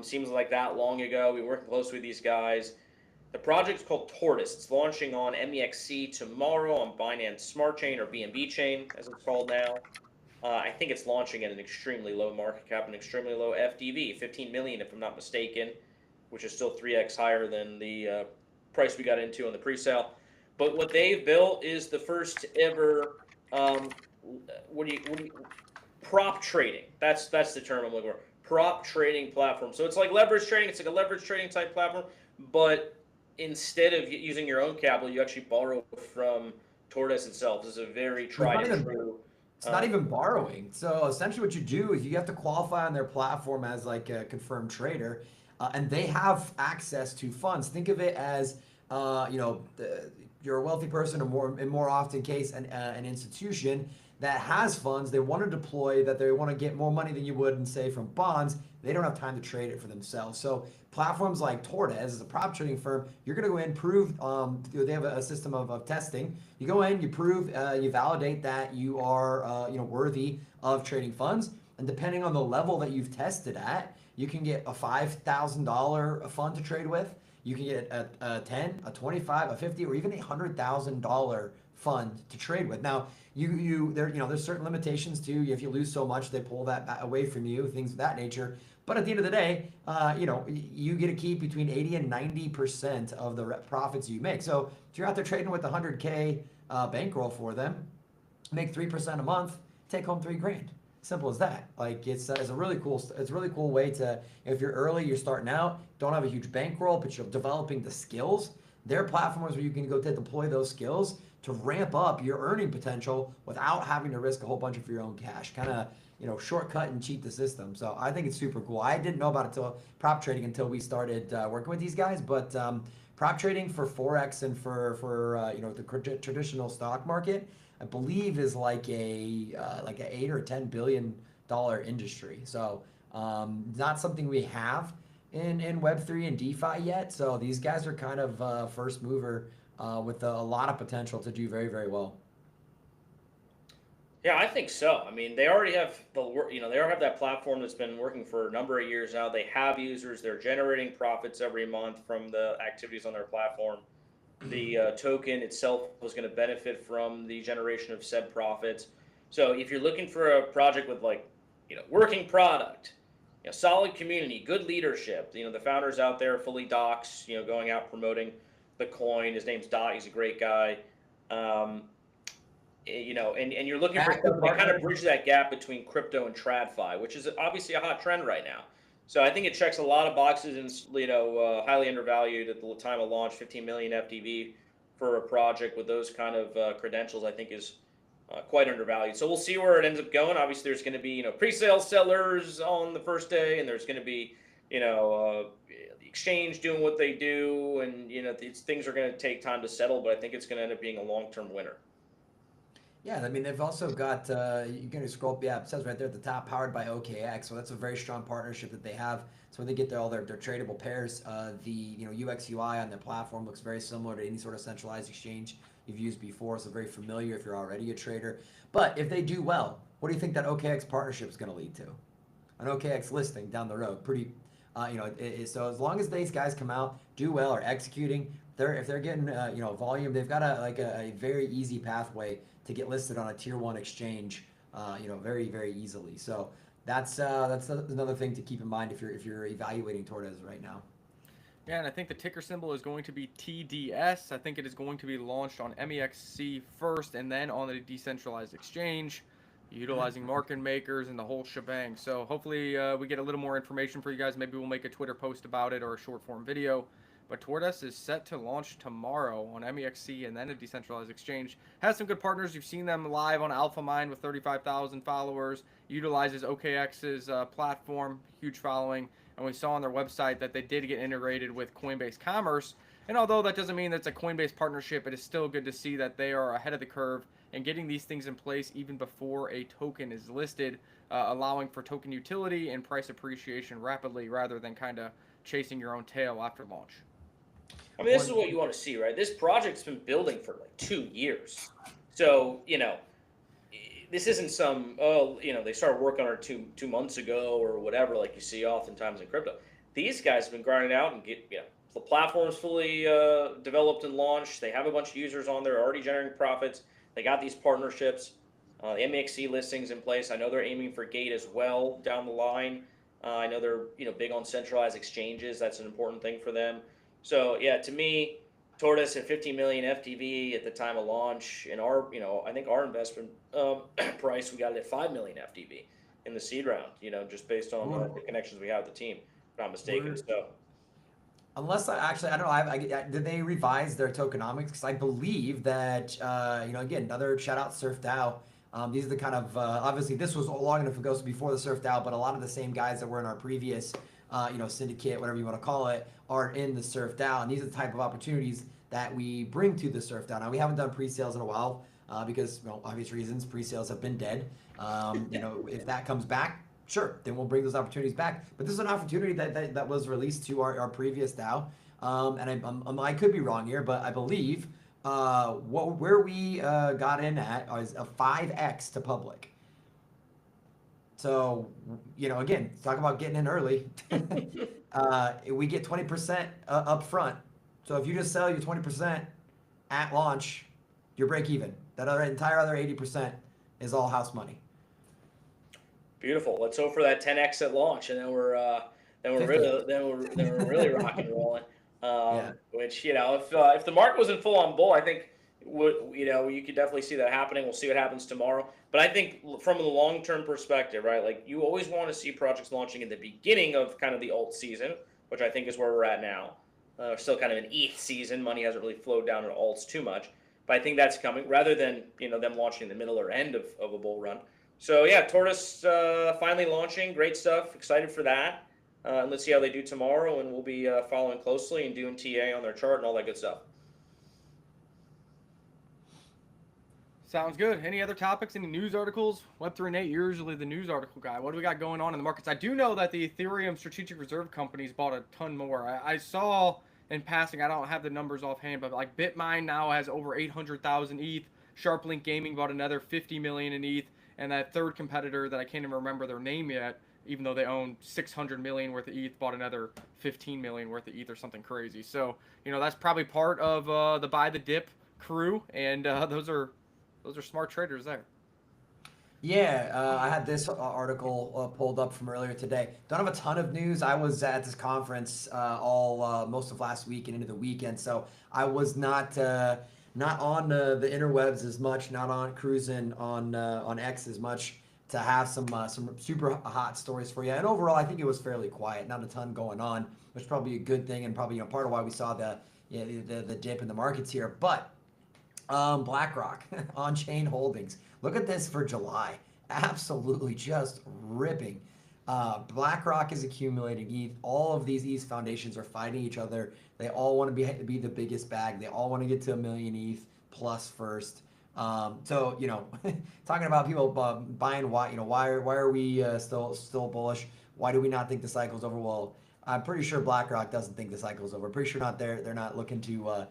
Seems like that long ago. We worked closely with these guys. The project's called Tortoise. It's launching on MEXC tomorrow on Binance Smart Chain, or BNB Chain, as it's called now. I think it's launching at an extremely low market cap, an extremely low FDV, 15 million if I'm not mistaken, which is still 3x higher than the price we got into on the pre-sale. But what they've built is the first ever prop trading. That's the term I'm looking for. Prop trading platform. So it's like leverage trading. It's like a leverage trading type platform, but instead of using your own capital, you actually borrow from Tortoise itself. This is a very tried and true.
It's not even borrowing. So essentially what you do is you have to qualify on their platform as like a confirmed trader, and they have access to funds. Think of it as, you're a wealthy person, or more often case, an institution that has funds they want to deploy, that they want to get more money than you would, and say, from bonds. They don't have time to trade it for themselves. So platforms like Tortoise, as a prop trading firm, you're going to go in, prove, they have a system of testing. You go in, you prove, you validate that you are worthy of trading funds. And depending on the level that you've tested at, you can get a $5,000 fund to trade with. you can get a 10, a 25, a 50, or even $100,000 fund to trade with. Now, there's certain limitations too. If you lose so much, they pull that away from you, things of that nature. But at the end of the day, you get to keep between 80 and 90% of the profits you make. So if you're out there trading with 100K bankroll for them, make 3% a month, take home $3,000. Simple as that. Like it's a really cool way to, if you're early, you're starting out, don't have a huge bankroll, but you're developing the skills. There are platforms where you can go to deploy those skills to ramp up your earning potential without having to risk a whole bunch of your own cash. Kind of, shortcut and cheat the system. So I think it's super cool. I didn't know about it until prop trading until we started working with these guys, but prop trading for Forex and for the traditional stock market, I believe is like a $8 or $10 billion industry. So not something we have in Web3 and DeFi yet. So these guys are kind of first mover with a lot of potential to do very, very well.
Yeah, I think so. I mean, they already have they already have that platform that's been working for a number of years now. They have users. They're generating profits every month from the activities on their platform. The token itself was going to benefit from the generation of said profits. So if you're looking for a project with working product, solid community, good leadership, the founders out there fully docs, going out promoting the coin. His name's Dot. He's a great guy. And you're looking for something to kind of bridge that gap between crypto and TradFi, which is obviously a hot trend right now. So I think it checks a lot of boxes and highly undervalued at the time of launch. 15 million FTV for a project with those kind of credentials, I think is quite undervalued. So we'll see where it ends up going. Obviously, there's going to be pre-sale sellers on the first day, and there's going to be the exchange doing what they do, and these things are going to take time to settle. But I think it's going to end up being a long-term winner.
Yeah, I mean, they've also got, you're going to scroll up, yeah, it says right there at the top, powered by OKX. So that's a very strong partnership that they have. So when they get all their tradable pairs, the UX UI on their platform looks very similar to any sort of centralized exchange you've used before. So very familiar if you're already a trader. But if they do well, what do you think that OKX partnership is going to lead to? An OKX listing down the road. Pretty, so as long as these guys come out, do well, are executing, if they're getting volume, they've got a very easy pathway to get listed on a tier 1 exchange, very, very easily. So that's another thing to keep in mind if you're evaluating Tortoise right now.
Yeah, and I think the ticker symbol is going to be TDS. I think it is going to be launched on MEXC first and then on the decentralized exchange, utilizing market makers and the whole shebang. So hopefully we get a little more information for you guys. Maybe we'll make a Twitter post about it or a short form video. But Tortoise is set to launch tomorrow on MEXC and then a decentralized exchange. Has some good partners. You've seen them live on Alpha Mind with 35,000 followers. Utilizes OKX's platform, huge following. And we saw on their website that they did get integrated with Coinbase Commerce. And although that doesn't mean that's a Coinbase partnership, it is still good to see that they are ahead of the curve and getting these things in place even before a token is listed, allowing for token utility and price appreciation rapidly rather than kind of chasing your own tail after launch.
I mean, this is what you want to see, right? This project's been building for 2 years. So, this isn't some, they started working on it two months ago or whatever, like you see oftentimes in crypto. These guys have been grinding out and the platform's fully developed and launched. They have a bunch of users on there already generating profits. They got these partnerships, the MEXC listings in place. I know they're aiming for Gate as well down the line. I know they're, big on centralized exchanges. That's an important thing for them. So yeah, to me, Tortoise at 15 million FTV at the time of launch, and I think our investment price, we got it at 5 million FTV in the seed round. Just based on the connections we have with the team, if I'm not mistaken. So
unless I don't know, did they revise their tokenomics? Because I believe that again, another shout out Surf DAO. These are the kind of obviously this was long enough ago, so before the Surf DAO, but a lot of the same guys that were in our previous syndicate, whatever you want to call it, are in the Surf DAO, and these are the type of opportunities that we bring to the Surf DAO. Now we haven't done pre-sales in a while because obvious reasons, pre-sales have been dead. If that comes back, sure, then we'll bring those opportunities back. But this is an opportunity that was released to our previous DAO, and I could be wrong here, but I believe where we got in at is a 5x to public. So, again, talk about getting in early. We get 20% up front. So if you just sell your 20% at launch, you're break even. That entire other 80% is all house money.
Beautiful. Let's hope for that 10x at launch, and then we're
50.
really then we're really rocking and rolling.
Yeah.
Which if the market was in full on bull, I think you could definitely see that happening. We'll see what happens tomorrow. But I think from the long term perspective, right? Like you always want to see projects launching in the beginning of kind of the alt season, which I think is where we're at now. Still kind of an ETH season. Money hasn't really flowed down in alts too much, but I think that's coming rather than them launching in the middle or end of a bull run. So yeah, Tortoise finally launching, great stuff. Excited for that. Let's see how they do tomorrow, and we'll be following closely and doing TA on their chart and all that good stuff.
Sounds good. Any other topics? Any news articles? Web3 Nate, you're usually the news article guy. What do we got going on in the markets? I do know that the Ethereum Strategic Reserve companies bought a ton more. I saw in passing, I don't have the numbers offhand, but like Bitmine now has over 800,000 ETH. Sharplink Gaming bought another 50 million in ETH. And that third competitor that I can't even remember their name yet, even though they own 600 million worth of ETH, bought another 15 million worth of ETH or something crazy. So, that's probably part of the buy the dip crew. And those are smart traders there.
Yeah, I had this article pulled up from earlier today. Don't have a ton of news. I was at this conference most of last week and into the weekend, so I was not on the interwebs as much, not on cruising on X as much to have some super hot stories for you. And overall, I think it was fairly quiet, not a ton going on, which is probably a good thing and probably part of why we saw the dip in the markets here. But BlackRock on-chain holdings. Look at this for July. Absolutely just ripping. BlackRock is accumulating ETH. All of these ETH foundations are fighting each other. They all want to be the biggest bag. They all want to get to 1 million ETH plus first. So talking about people buying, why are we still bullish? Why do we not think the cycle's over? Well, I'm pretty sure BlackRock doesn't think the cycle's over. Pretty sure they're not looking to.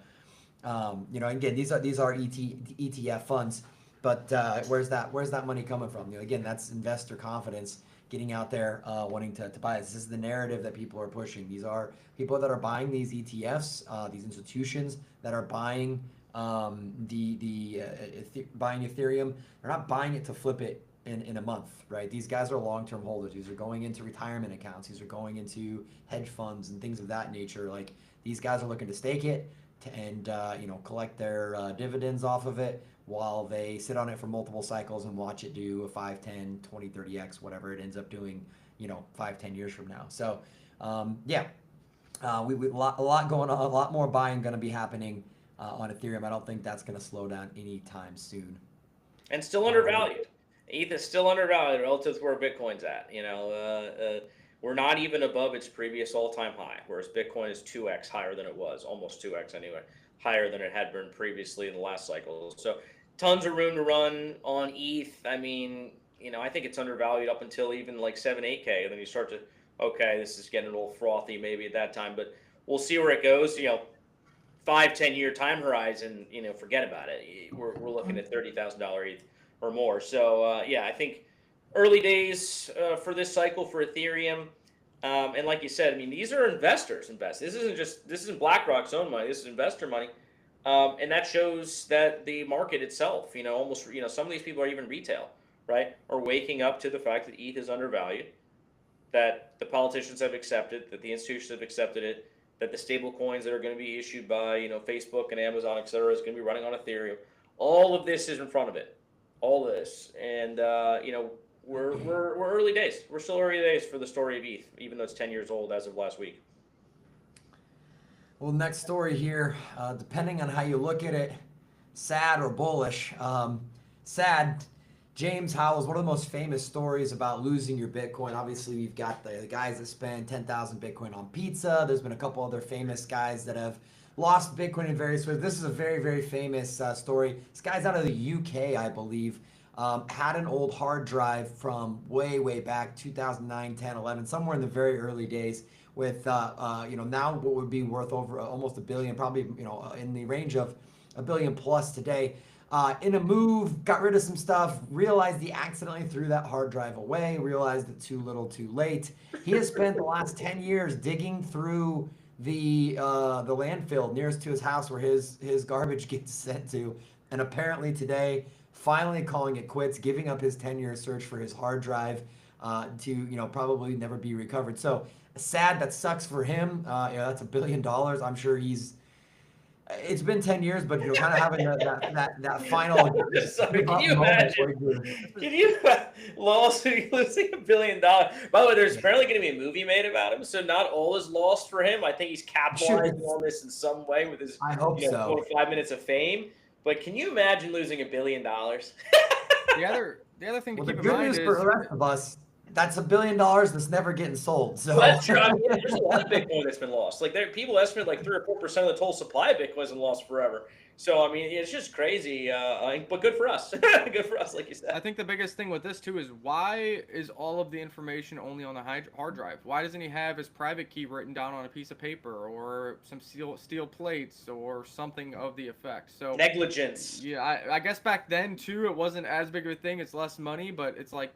Again, these are ETF funds, but where's that money coming from? Again, that's investor confidence getting out there, wanting to buy this. This is the narrative that people are pushing. These are people that are buying these ETFs, these institutions that are buying buying Ethereum. They're not buying it to flip it in a month, right? These guys are long-term holders. These are going into retirement accounts. These are going into hedge funds and things of that nature. Like these guys are looking to stake it and collect their dividends off of it while they sit on it for multiple cycles and watch it do a 5, 10, 20, 30x, whatever it ends up doing, 5, 10 years from now. So, we a lot going on, a lot more buying going to be happening on Ethereum. I don't think that's going to slow down anytime soon.
And still undervalued. ETH is still undervalued relative to where Bitcoin's at. We're not even above its previous all-time high, whereas Bitcoin is 2x higher than it was, almost 2x anyway, higher than it had been previously in the last cycle. So tons of room to run on ETH. I mean, I think it's undervalued up until even like 7, 8K. And then you start to, okay, this is getting a little frothy maybe at that time, but we'll see where it goes. 5, 10 year time horizon, forget about it. We're looking at $30,000 ETH or more. So I think early days for this cycle for Ethereum. And like you said, I mean, these are investors invest. This isn't BlackRock's own money. This is investor money. And that shows that the market itself, almost, some of these people are even retail, right? Are waking up to the fact that ETH is undervalued, that the politicians have accepted, that the institutions have accepted it, that the stable coins that are going to be issued by, Facebook and Amazon, et cetera, is going to be running on Ethereum. All of this is in front of it. All this. And, we're early days. We're still early days for the story of ETH, even though it's 10 years old as of last week.
Well, next story here, depending on how you look at it, sad or bullish. Sad, James Howell's one of the most famous stories about losing your Bitcoin. Obviously, we've got the guys that spend 10,000 Bitcoin on pizza. There's been a couple other famous guys that have lost Bitcoin in various ways. This is a very, very famous story. This guy's out of the UK, I believe. Had an old hard drive from way back, 2009, 10, 11, somewhere in the very early days with, now what would be worth over almost $1 billion, probably, in the range of $1 billion plus today. In a move, got rid of some stuff, realized he accidentally threw that hard drive away, realized it too little too late. He has spent the last 10 years digging through the landfill nearest to his house where his garbage gets sent to, and apparently today, finally calling it quits, giving up his 10-year search for his hard drive to probably never be recovered. So sad, that sucks for him. That's $1 billion. I'm sure he's. It's been 10 years, but kind of having that final
Sorry,
give
can
up
you
moment where
imagine? Can you losing $1 billion? By the way, there's apparently going to be a movie made about him, so not all is lost for him. I think he's capitalizing on this in some way with his
I hope so.
4 or 5 minutes of fame. But can you imagine losing $1 billion?
The other thing to
the
keep in
good
mind
news
is
for the rest of us, that's $1 billion that's never getting sold. So
well, that's true. I mean, there's a lot of Bitcoin that's been lost. Like people estimate like 3 or 4% of the total supply of Bitcoin has been lost forever. So I mean, it's just crazy. But good for us. Good for us, like you said.
I think the biggest thing with this too is why is all of the information only on the hard drive? Why doesn't he have his private key written down on a piece of paper or some steel plates or something of the effect? So
Negligence.
Yeah, I guess back then too, it wasn't as big of a thing. It's less money, but it's like,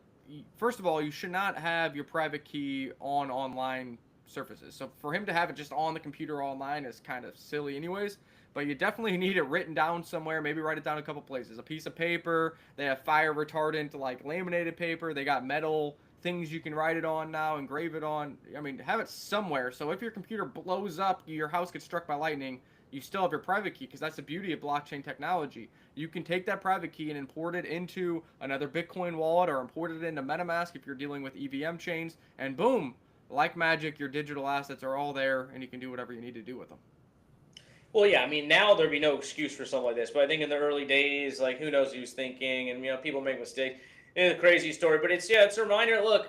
first of all, you should not have your private key on online surfaces. So for him to have it just on the computer online is kind of silly anyways. But you definitely need it written down somewhere. Maybe write it down a couple places. A piece of paper. They have fire retardant, like laminated paper. They got metal things you can write it on now, engrave it on. I mean, have it somewhere. So if your computer blows up, your house gets struck by lightning, you still have your private key, because that's the beauty of blockchain technology. You can take that private key and import it into another Bitcoin wallet or import it into MetaMask if you're dealing with EVM chains, and boom, like magic, your digital assets are all there, and you can do whatever you need to do with them.
Well, yeah, I mean, now there'd be no excuse for something like this. But I think in the early days, like, who knows who's thinking, and people make mistakes. It's a crazy story, but it's a reminder. Look,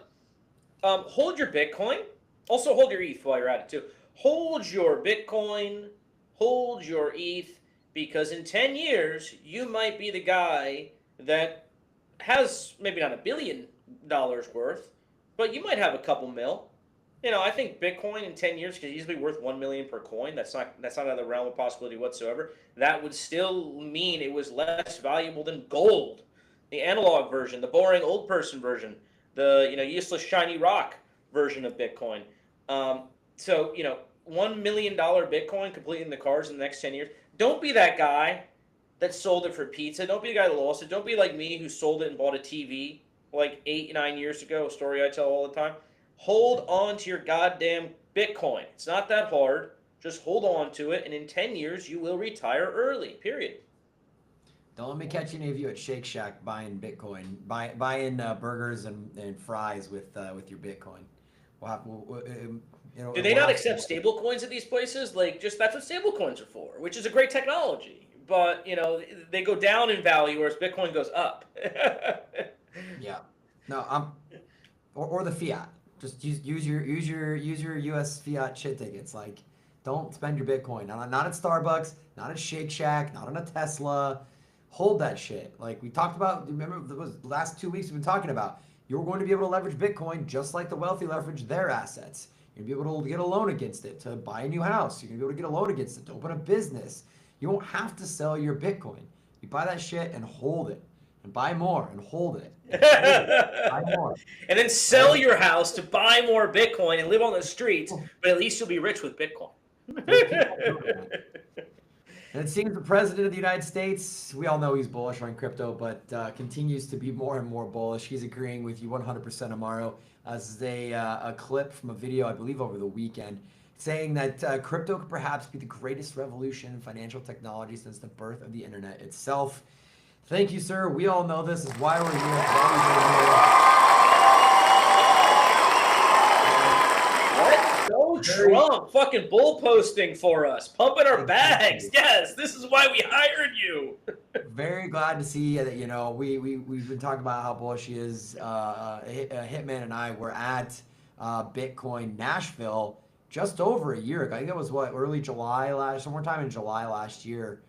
hold your Bitcoin. Also, hold your ETH while you're at it too. Hold your Bitcoin. Hold your ETH, because in 10 years you might be the guy that has maybe not $1 billion worth, but you might have a couple mil. I think Bitcoin in 10 years could easily be worth $1 million per coin. That's not out of the realm of possibility whatsoever. That would still mean it was less valuable than gold, the analog version, the boring old person version, the useless shiny rock version of Bitcoin. So $1 million Bitcoin completely in the cards in the next 10 years. Don't be that guy that sold it for pizza. Don't be the guy that lost it. Don't be like me who sold it and bought a TV like 8-9 years ago, a story I tell all the time. Hold on to your goddamn Bitcoin. It's not that hard. Just hold on to it, and in 10 years, you will retire early, period.
Don't let me catch any of you at Shake Shack buying Bitcoin, buying burgers and fries with your Bitcoin.
Do they not accept stable coins at these places? That's what stable coins are for, which is a great technology. But, they go down in value, whereas Bitcoin goes up.
Yeah. No, or the fiat. Just use your US fiat shit tickets. Like, don't spend your Bitcoin. Not at Starbucks, not at Shake Shack, not on a Tesla. Hold that shit. Like we talked about, remember the last 2 weeks we've been talking about. You're going to be able to leverage Bitcoin just like the wealthy leverage their assets. You're going to be able to get a loan against it to buy a new house. You're going to be able to get a loan against it to open a business. You won't have to sell your Bitcoin. You buy that shit and hold it. And buy more and hold it. Buy more.
And then sell your house to buy more Bitcoin and live on the streets, but at least you'll be rich with Bitcoin.
And it seems the president of the United States, we all know he's bullish on crypto, but continues to be more and more bullish. He's agreeing with you 100%, Amaro. This is a clip from a video, I believe, over the weekend, saying that crypto could perhaps be the greatest revolution in financial technology since the birth of the internet itself. Thank you, sir. We all know this is why we're here.
What? Trump fucking bull posting for us, pumping our bags. Yes, this is why we hired you.
Very glad to see that, we've been talking about how bullish he is. Hitman and I were at Bitcoin Nashville just over a year ago. I think that was early July sometime in July last year.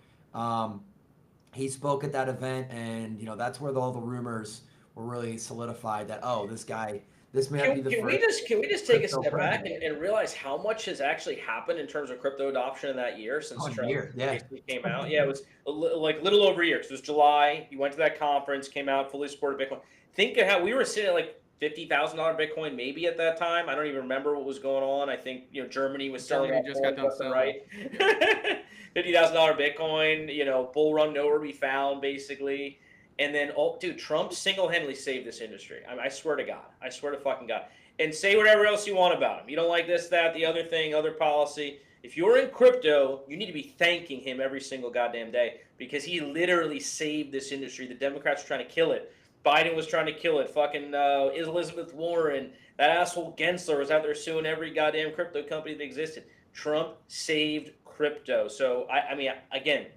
He spoke at that event, and that's where all the rumors were really solidified that, oh, this guy This may not be the
Can
first.
we just take a
crypto
step back
president.
and realize how much has actually happened in terms of crypto adoption in that year since
Oh,
Trump
year, yeah.
basically came out? Yeah, it was like a little over a year. 'Cause it was July. You went to that conference, came out, fully supported Bitcoin. Think of how we were sitting at like $50,000 Bitcoin maybe at that time. I don't even remember what was going on. I think Germany was selling
Germany
off
just got
coins
done
left and
selling.
right. $50,000 Bitcoin. Bull run nowhere to be found basically. And then, dude, Trump single-handedly saved this industry. I swear to God. I swear to fucking God. And say whatever else you want about him. You don't like this, that, the other thing, other policy. If you're in crypto, you need to be thanking him every single goddamn day because he literally saved this industry. The Democrats were trying to kill it. Biden was trying to kill it. Fucking Elizabeth Warren, that asshole Gensler was out there suing every goddamn crypto company that existed. Trump saved crypto. So, I mean, again,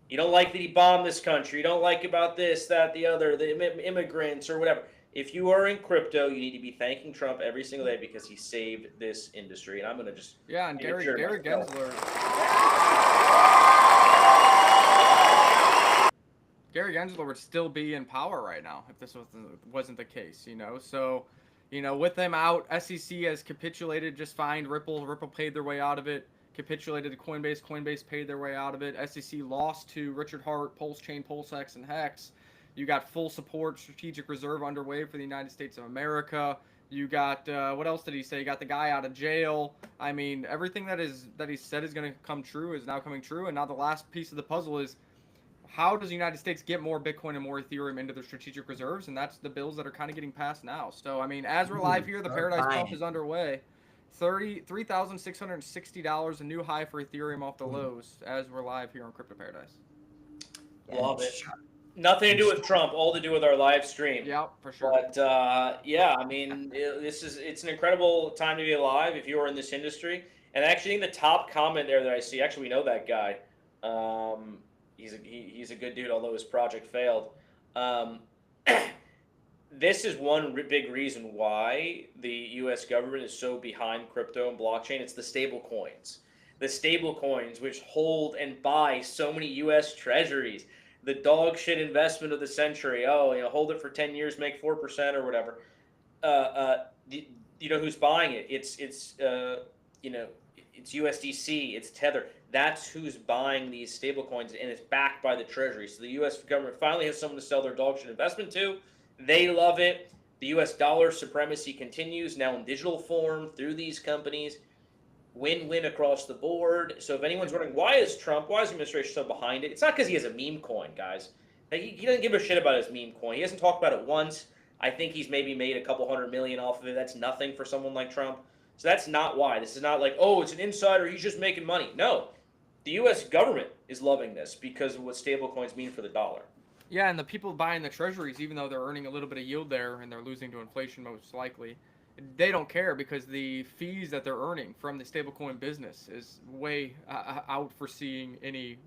you don't like that he bombed this country. You don't like about this, that, the other, the immigrants or whatever. If you are in crypto, you need to be thanking Trump every single day because he saved this industry. And I'm gonna just
And Gary Gensler. Gary Gensler would still be in power right now if this wasn't the case, So, with them out, SEC has capitulated just fine. Ripple paid their way out of it. Capitulated to Coinbase paid their way out of it. SEC lost to Richard Hart, Pulse Chain, PulseX, and Hex. You got full support, strategic reserve underway for the United States of America. You got, what else did he say? You got the guy out of jail. I mean, everything that he said is going to come true is now coming true. And now the last piece of the puzzle is, how does the United States get more Bitcoin and more Ethereum into their strategic reserves? And that's the bills that are kind of getting passed now. So, I mean, as we're live here, the Paradise Pump is underway. $3,660, a new high for Ethereum off the lows as we're live here on Crypto Paradise.
Love it. Nothing to do with Trump, all to do with our live stream.
Yep, for sure.
But I mean, it's an incredible time to be alive if you are in this industry. And actually, I think the top comment there that I see, actually, we know that guy. He's a good dude, although his project failed. This is one big reason why the U.S. government is so behind crypto and blockchain. It's the stable coins. The stable coins, which hold and buy so many U.S. treasuries. The dog shit investment of the century. Hold it for 10 years, make 4% or whatever. Who's buying it? It's USDC, it's Tether. That's who's buying these stable coins, and it's backed by the treasury. So the U.S. government finally has someone to sell their dog shit investment to. They love it. The U.S. dollar supremacy continues now in digital form through these companies. Win-win across the board. So if anyone's wondering, why is the administration so behind it? It's not because he has a meme coin, guys. He doesn't give a shit about his meme coin. He hasn't talked about it once. I think he's maybe made a couple $100 million off of it. That's nothing for someone like Trump. So that's not why. This is not like, it's an insider, he's just making money. No. The U.S. government is loving this because of what stablecoins mean for the dollar.
Yeah, and the people buying the treasuries, even though they're earning a little bit of yield there and they're losing to inflation most likely, they don't care because the fees that they're earning from the stablecoin business is way out foreseeing any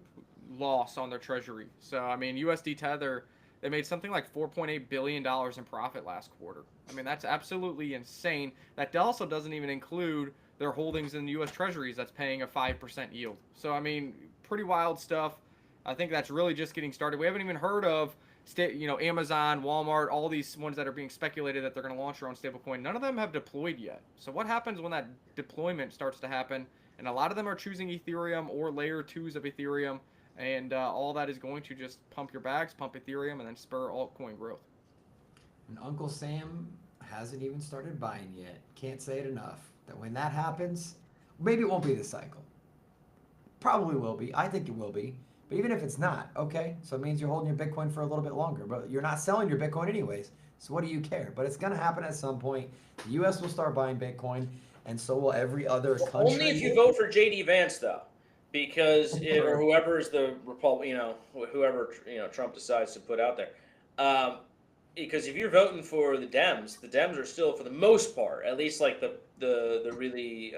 loss on their treasury. So, I mean, USD Tether, they made something like $4.8 billion in profit last quarter. I mean, that's absolutely insane. That also doesn't even include their holdings in U.S. treasuries that's paying a 5% yield. So, I mean, pretty wild stuff. I think that's really just getting started. We haven't even heard of, Amazon, Walmart, all these ones that are being speculated that they're going to launch their own stablecoin. None of them have deployed yet. So what happens when that deployment starts to happen? And a lot of them are choosing Ethereum or layer 2s of Ethereum. And all that is going to just pump your bags, pump Ethereum, and then spur altcoin growth.
And Uncle Sam hasn't even started buying yet. Can't say it enough. That when that happens, maybe it won't be this cycle. Probably will be. I think it will be. But even if it's not, okay, so it means you're holding your Bitcoin for a little bit longer. But you're not selling your Bitcoin anyways. So what do you care? But it's going to happen at some point. The U.S. will start buying Bitcoin, and so will every other country.
Only if you vote for J.D. Vance, though. Because or whoever is the whoever Trump decides to put out there, because if you're voting for the Dems are still, for the most part, at least like the really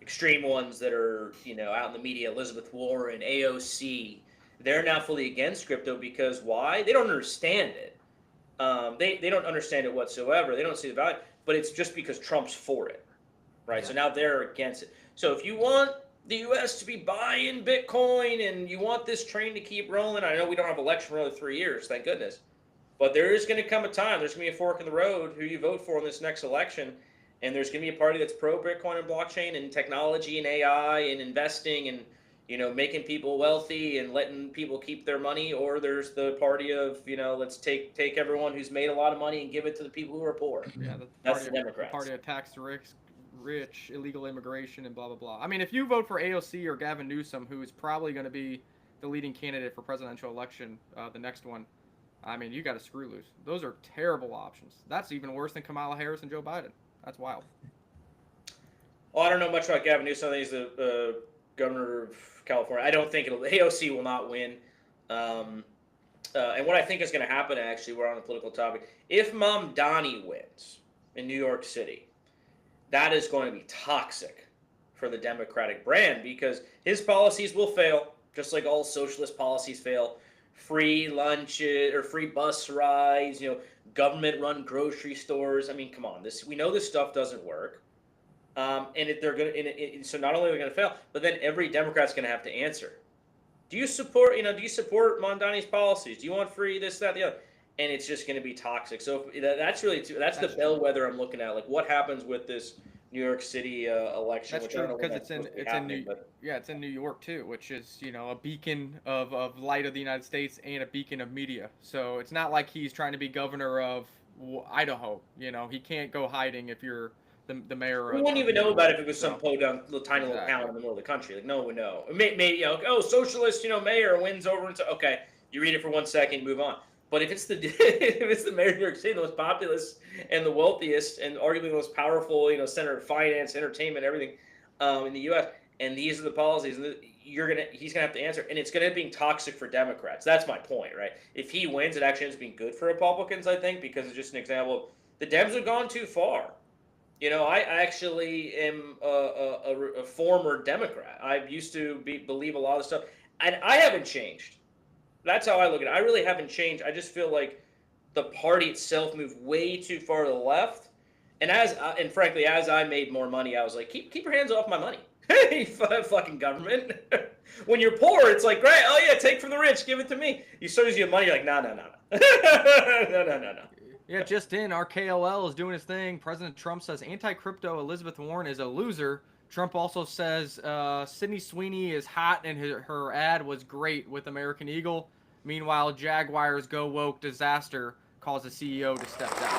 extreme ones that are out in the media, Elizabeth Warren, AOC, they're now fully against crypto because why? They don't understand it. They don't understand it whatsoever. They don't see the value, but it's just because Trump's for it, right? Yeah. So now they're against it. So if you want the U.S. to be buying Bitcoin and you want this train to keep rolling, I know we don't have election for another 3 years, thank goodness. But there is going to come a time, there's going to be a fork in the road who you vote for in this next election. And there's going to be a party that's pro Bitcoin and blockchain and technology and AI and investing and, making people wealthy and letting people keep their money. Or there's the party of, let's take everyone who's made a lot of money and give it to the people who are poor.
Yeah,
That's the Democrats.
The party of tax the rich, illegal immigration, and blah, blah, blah. I mean, if you vote for AOC or Gavin Newsom, who is probably going to be the leading candidate for presidential election, the next one, I mean, you got to screw loose. Those are terrible options. That's even worse than Kamala Harris and Joe Biden. That's wild.
Well, I don't know much about Gavin Newsom. I think he's the governor of California. I don't think AOC will not win. And what I think is going to happen, actually, we're on a political topic. If Mamdani wins in New York City, that is going to be toxic for the Democratic brand because his policies will fail, just like all socialist policies fail. Free lunches or free bus rides, government-run grocery stores. I mean, come on, we know this stuff doesn't work, so not only are they going to fail, but then every Democrat's going to have to answer. Do you support Mondani's policies? Do you want free this, that, the other? And it's just going to be toxic. So that's the bellwether I'm looking at. Like, what happens with this New York City election?
That's true because it's in New York too, which is a beacon of light of the United States and a beacon of media. So it's not like he's trying to be governor of Idaho. He can't go hiding if you're the mayor.
We wouldn't even know about it if it was some podunk little tiny little town in the middle of the country. Like no one would know. Maybe socialist mayor wins over and so okay, you read it for 1 second, move on. But if it's the mayor of New York City, the most populous and the wealthiest and arguably the most powerful, center of finance, entertainment, everything in the U.S., and these are the policies, he's gonna have to answer, and it's gonna be toxic for Democrats. That's my point, right? If he wins, it actually ends up being good for Republicans, I think, because it's just an example of the Dems have gone too far. I actually am a former Democrat. I used to believe a lot of stuff, and I haven't changed. That's how I look at it. I really haven't changed. I just feel like the party itself moved way too far to the left. And frankly, as I made more money, I was like, keep your hands off my money. Hey, fucking government. When you're poor, it's like, great. Oh yeah, take from the rich, give it to me. You start using your money, you're like, no. No.
Yeah, just in, our KOL is doing his thing. President Trump says anti-crypto Elizabeth Warren is a loser. Trump also says Sydney Sweeney is hot and her ad was great with American Eagle. Meanwhile, Jaguars go woke disaster calls the CEO to step down.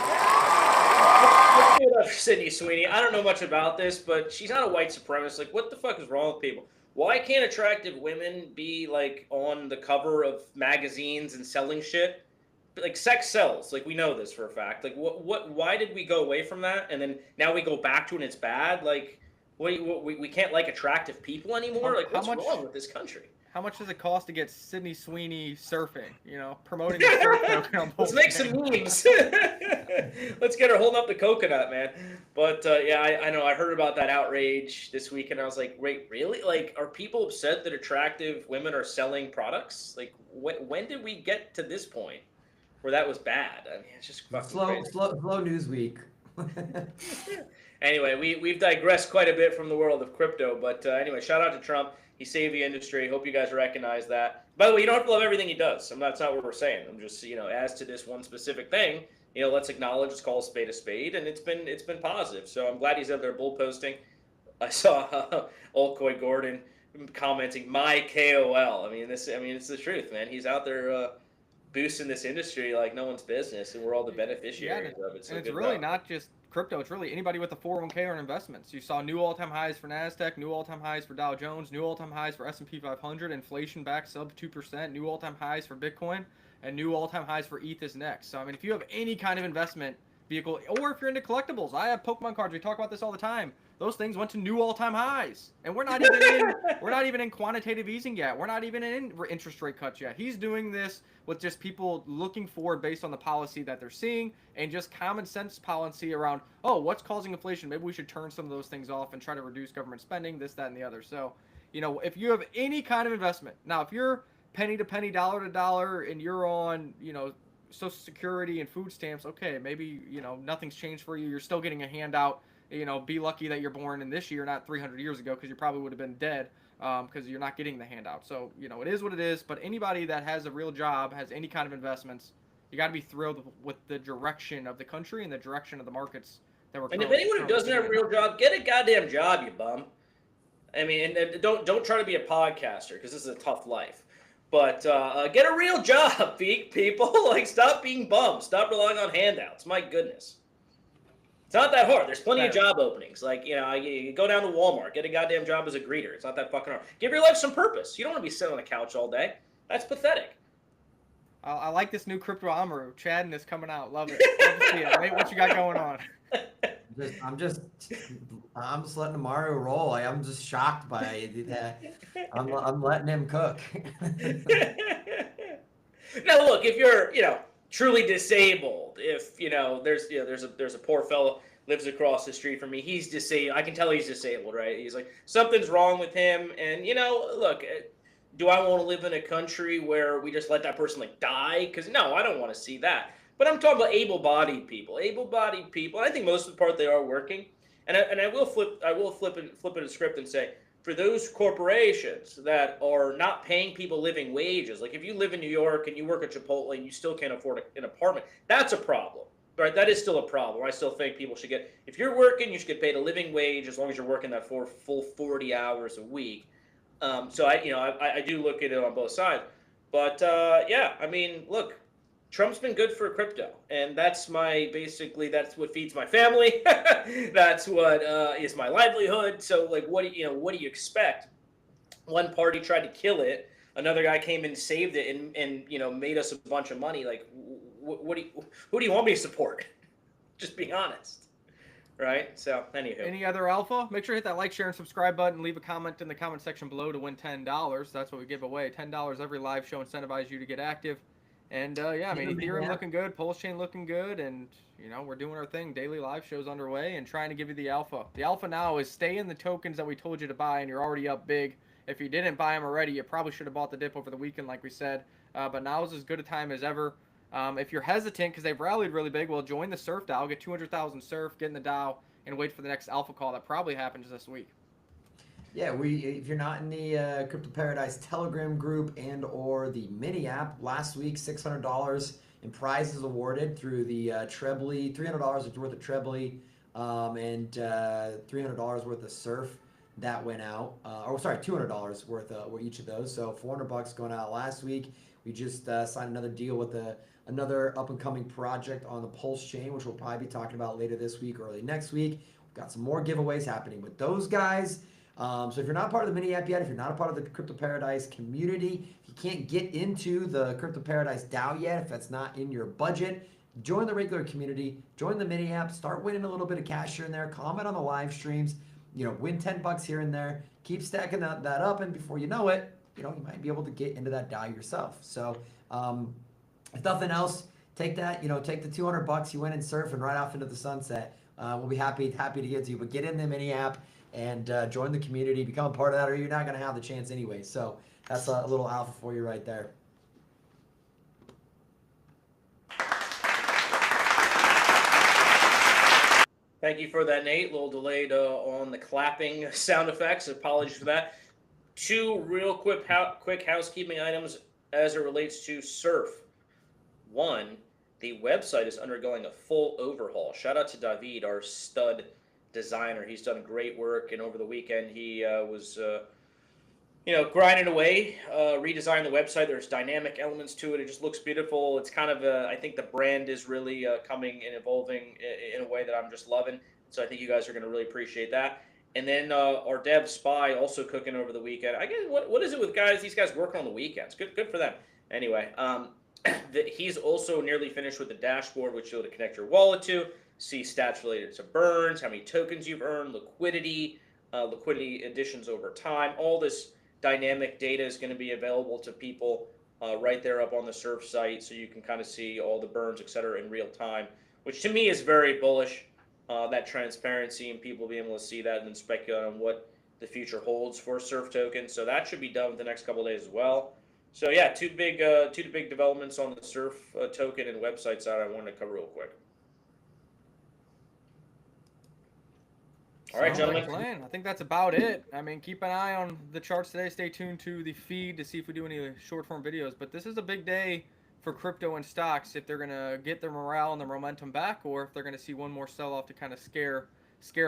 Sydney Sweeney. I don't know much about this, but she's not a white supremacist. Like, what the fuck is wrong with people? Why can't attractive women be like on the cover of magazines and selling shit? Like, sex sells. Like, we know this for a fact. Like, why did we go away from that? And then now we go back to it and it's bad? Like, we can't like attractive people anymore? Like, what's wrong with this country?
How much does it cost to get Sydney Sweeney surfing? Promoting the surf token.
Let's make some memes. Let's get her holding up the coconut, man. But yeah, I know. I heard about that outrage this week, and I was like, wait, really? Like, are people upset that attractive women are selling products? Like, when did we get to this point where that was bad? I mean, it's just fucking
slow news week.
Anyway, we've digressed quite a bit from the world of crypto, but anyway, shout out to Trump. He saved the industry. Hope you guys recognize that. By the way, you don't have to love everything he does. That's not what we're saying. I'm just, as to this one specific thing, let's acknowledge, let's call a spade, and it's been positive. So I'm glad he's out there bull posting. I saw old Coy Gordon commenting, "My KOL." I mean, it's the truth, man. He's out there boosting this industry like no one's business, and we're all the beneficiaries of it. So
and it's really not just crypto. It's really anybody with a 401k or investments. You saw new all-time highs for NASDAQ, new all-time highs for Dow Jones, new all-time highs for S&P 500, inflation back sub 2%, new all-time highs for Bitcoin, and new all-time highs for ETH is next. So, I mean, if you have any kind of investment vehicle, or if you're into collectibles, I have Pokemon cards. We talk about this all the time. Those things went to new all-time highs, and we're not even in quantitative easing yet. We're not even in interest rate cuts yet. He's doing this with just people looking forward based on the policy that they're seeing and just common sense policy around, oh, what's causing inflation? Maybe we should turn some of those things off and try to reduce government spending, this, that, and the other. So, if you have any kind of investment, now if you're penny to penny, dollar to dollar, and you're on, Social Security and food stamps, okay, maybe, nothing's changed for you. You're still getting a handout. Be lucky that you're born in this year, not 300 years ago, because you probably would have been dead because you're not getting the handout. So, it is what it is. But anybody that has a real job, has any kind of investments, you got to be thrilled with the direction of the country and the direction of the markets that we're.
And if anyone who doesn't have a real job, get a goddamn job, you bum. I mean, and don't try to be a podcaster because this is a tough life. But get a real job, people. Like, stop being bums. Stop relying on handouts. My goodness. It's not that hard. There's plenty of job openings. Like, you go down to Walmart, get a goddamn job as a greeter. It's not that fucking hard. Give your life some purpose. You don't want to be sitting on the couch all day. That's pathetic.
I like this new crypto Amaru. Chadden is coming out. Love it. Love to see it. Nate, what you got going on?
I'm just letting Mario roll. I'm just shocked by that. I'm letting him cook.
Now, look, if you're, truly disabled, if there's a poor fellow lives across the street from me. He's disabled. I can tell he's disabled, right? He's like, something's wrong with him, and look. Do I want to live in a country where we just let that person die? Because no, I don't want to see that. But I'm talking about able-bodied people. Able-bodied people. And I think most of the part they are working. And I will flip in a script and say, for those corporations that are not paying people living wages, like if you live in New York and you work at Chipotle and you still can't afford an apartment, that's a problem. Right? That is still a problem. I still think people should get, if you're working, you should get paid a living wage as long as you're working that full 40 hours a week. So I do look at it on both sides, but I mean, look, Trump's been good for crypto, and that's that's what feeds my family. That's what is my livelihood. So like, what do you expect? One party tried to kill it, another guy came and saved it, and made us a bunch of money. Like, who do you want me to support? Just be honest. Right? So, anywho.
Any other alpha? Make sure to hit that like, share, and subscribe button. Leave a comment in the comment section below to win $10. That's what we give away. $10 every live show, incentivize you to get active. And, Ethereum looking good, Pulse Chain looking good, and, we're doing our thing. Daily live shows underway and trying to give you the alpha. The alpha now is stay in the tokens that we told you to buy, and you're already up big. If you didn't buy them already, you probably should have bought the dip over the weekend, like we said. But now is as good a time as ever. If you're hesitant because they've rallied really big, well, join the Surf DAO, get 200,000 Surf, get in the DAO, and wait for the next alpha call that probably happens this week.
Yeah, if you're not in the Crypto Paradise Telegram group and or the mini app, last week $600 in prizes awarded through the Trebly, $300 worth of Trebly, and $300 worth of Surf that went out. $200 worth of each of those. So $400 going out last week. We just signed another deal with another up-and-coming project on the Pulse Chain, which we'll probably be talking about later this week, early next week. We've got some more giveaways happening with those guys. So if you're not part of the mini app yet, if you're not a part of the Crypto Paradise community, if you can't get into the Crypto Paradise DAO yet, if that's not in your budget, join the regular community, join the mini app, start winning a little bit of cash here and there, comment on the live streams, win $10 here and there, keep stacking that up, and before you know it, you might be able to get into that DAO yourself. So if nothing else, take that, take the $200 you went and surf and right off into the sunset. We'll be happy to give it to you, but get in the mini app and join the community, become a part of that, or you're not going to have the chance anyway. So that's a little alpha for you right there.
Thank you for that, Nate. A little delayed on the clapping sound effects. Apologies for that. Two real quick housekeeping items as it relates to Surf. One, the website is undergoing a full overhaul. Shout out to David, our stud designer. He's done great work, and over the weekend he was grinding away, redesigning the website. There's dynamic elements to it. It just looks beautiful. It's kind of I think the brand is really coming and evolving in a way that I'm just loving. So I think you guys are going to really appreciate that. And then our dev Spy also cooking over the weekend. I guess what is it with guys? These guys working on the weekends. Good for them. Anyway, he's also nearly finished with the dashboard, which you'll connect your wallet to, see stats related to burns, how many tokens you've earned, liquidity additions over time. All this dynamic data is going to be available to people right there up on the Surf site, so you can kind of see all the burns, etc., in real time, which to me is very bullish. That transparency and people being able to see that and then speculate on what the future holds for Surf tokens. So that should be done within the next couple of days as well. So yeah, two big developments on the Surf token and website side I wanted to cover real quick. All right, gentlemen.
I think that's about it. I mean, keep an eye on the charts today. Stay tuned to the feed to see if we do any short form videos. But this is a big day for crypto and stocks, if they're going to get their morale and their momentum back, or if they're going to see one more sell-off to kind of scare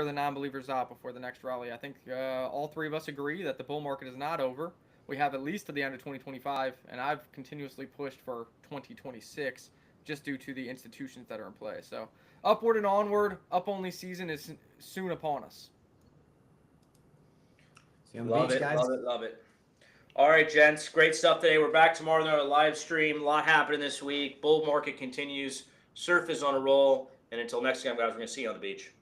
the non-believers out before the next rally. I think all three of us agree that the bull market is not over. We have at least to the end of 2025, and I've continuously pushed for 2026 just due to the institutions that are in play. So upward and onward, up-only season is soon upon us.
See you on the
Love
beach,
it,
guys.
love it, love it. All right, gents, great stuff today. We're back tomorrow on our live stream. A lot happening this week. Bull market continues. Surf is on a roll. And until next time, guys, we're going to see you on the beach.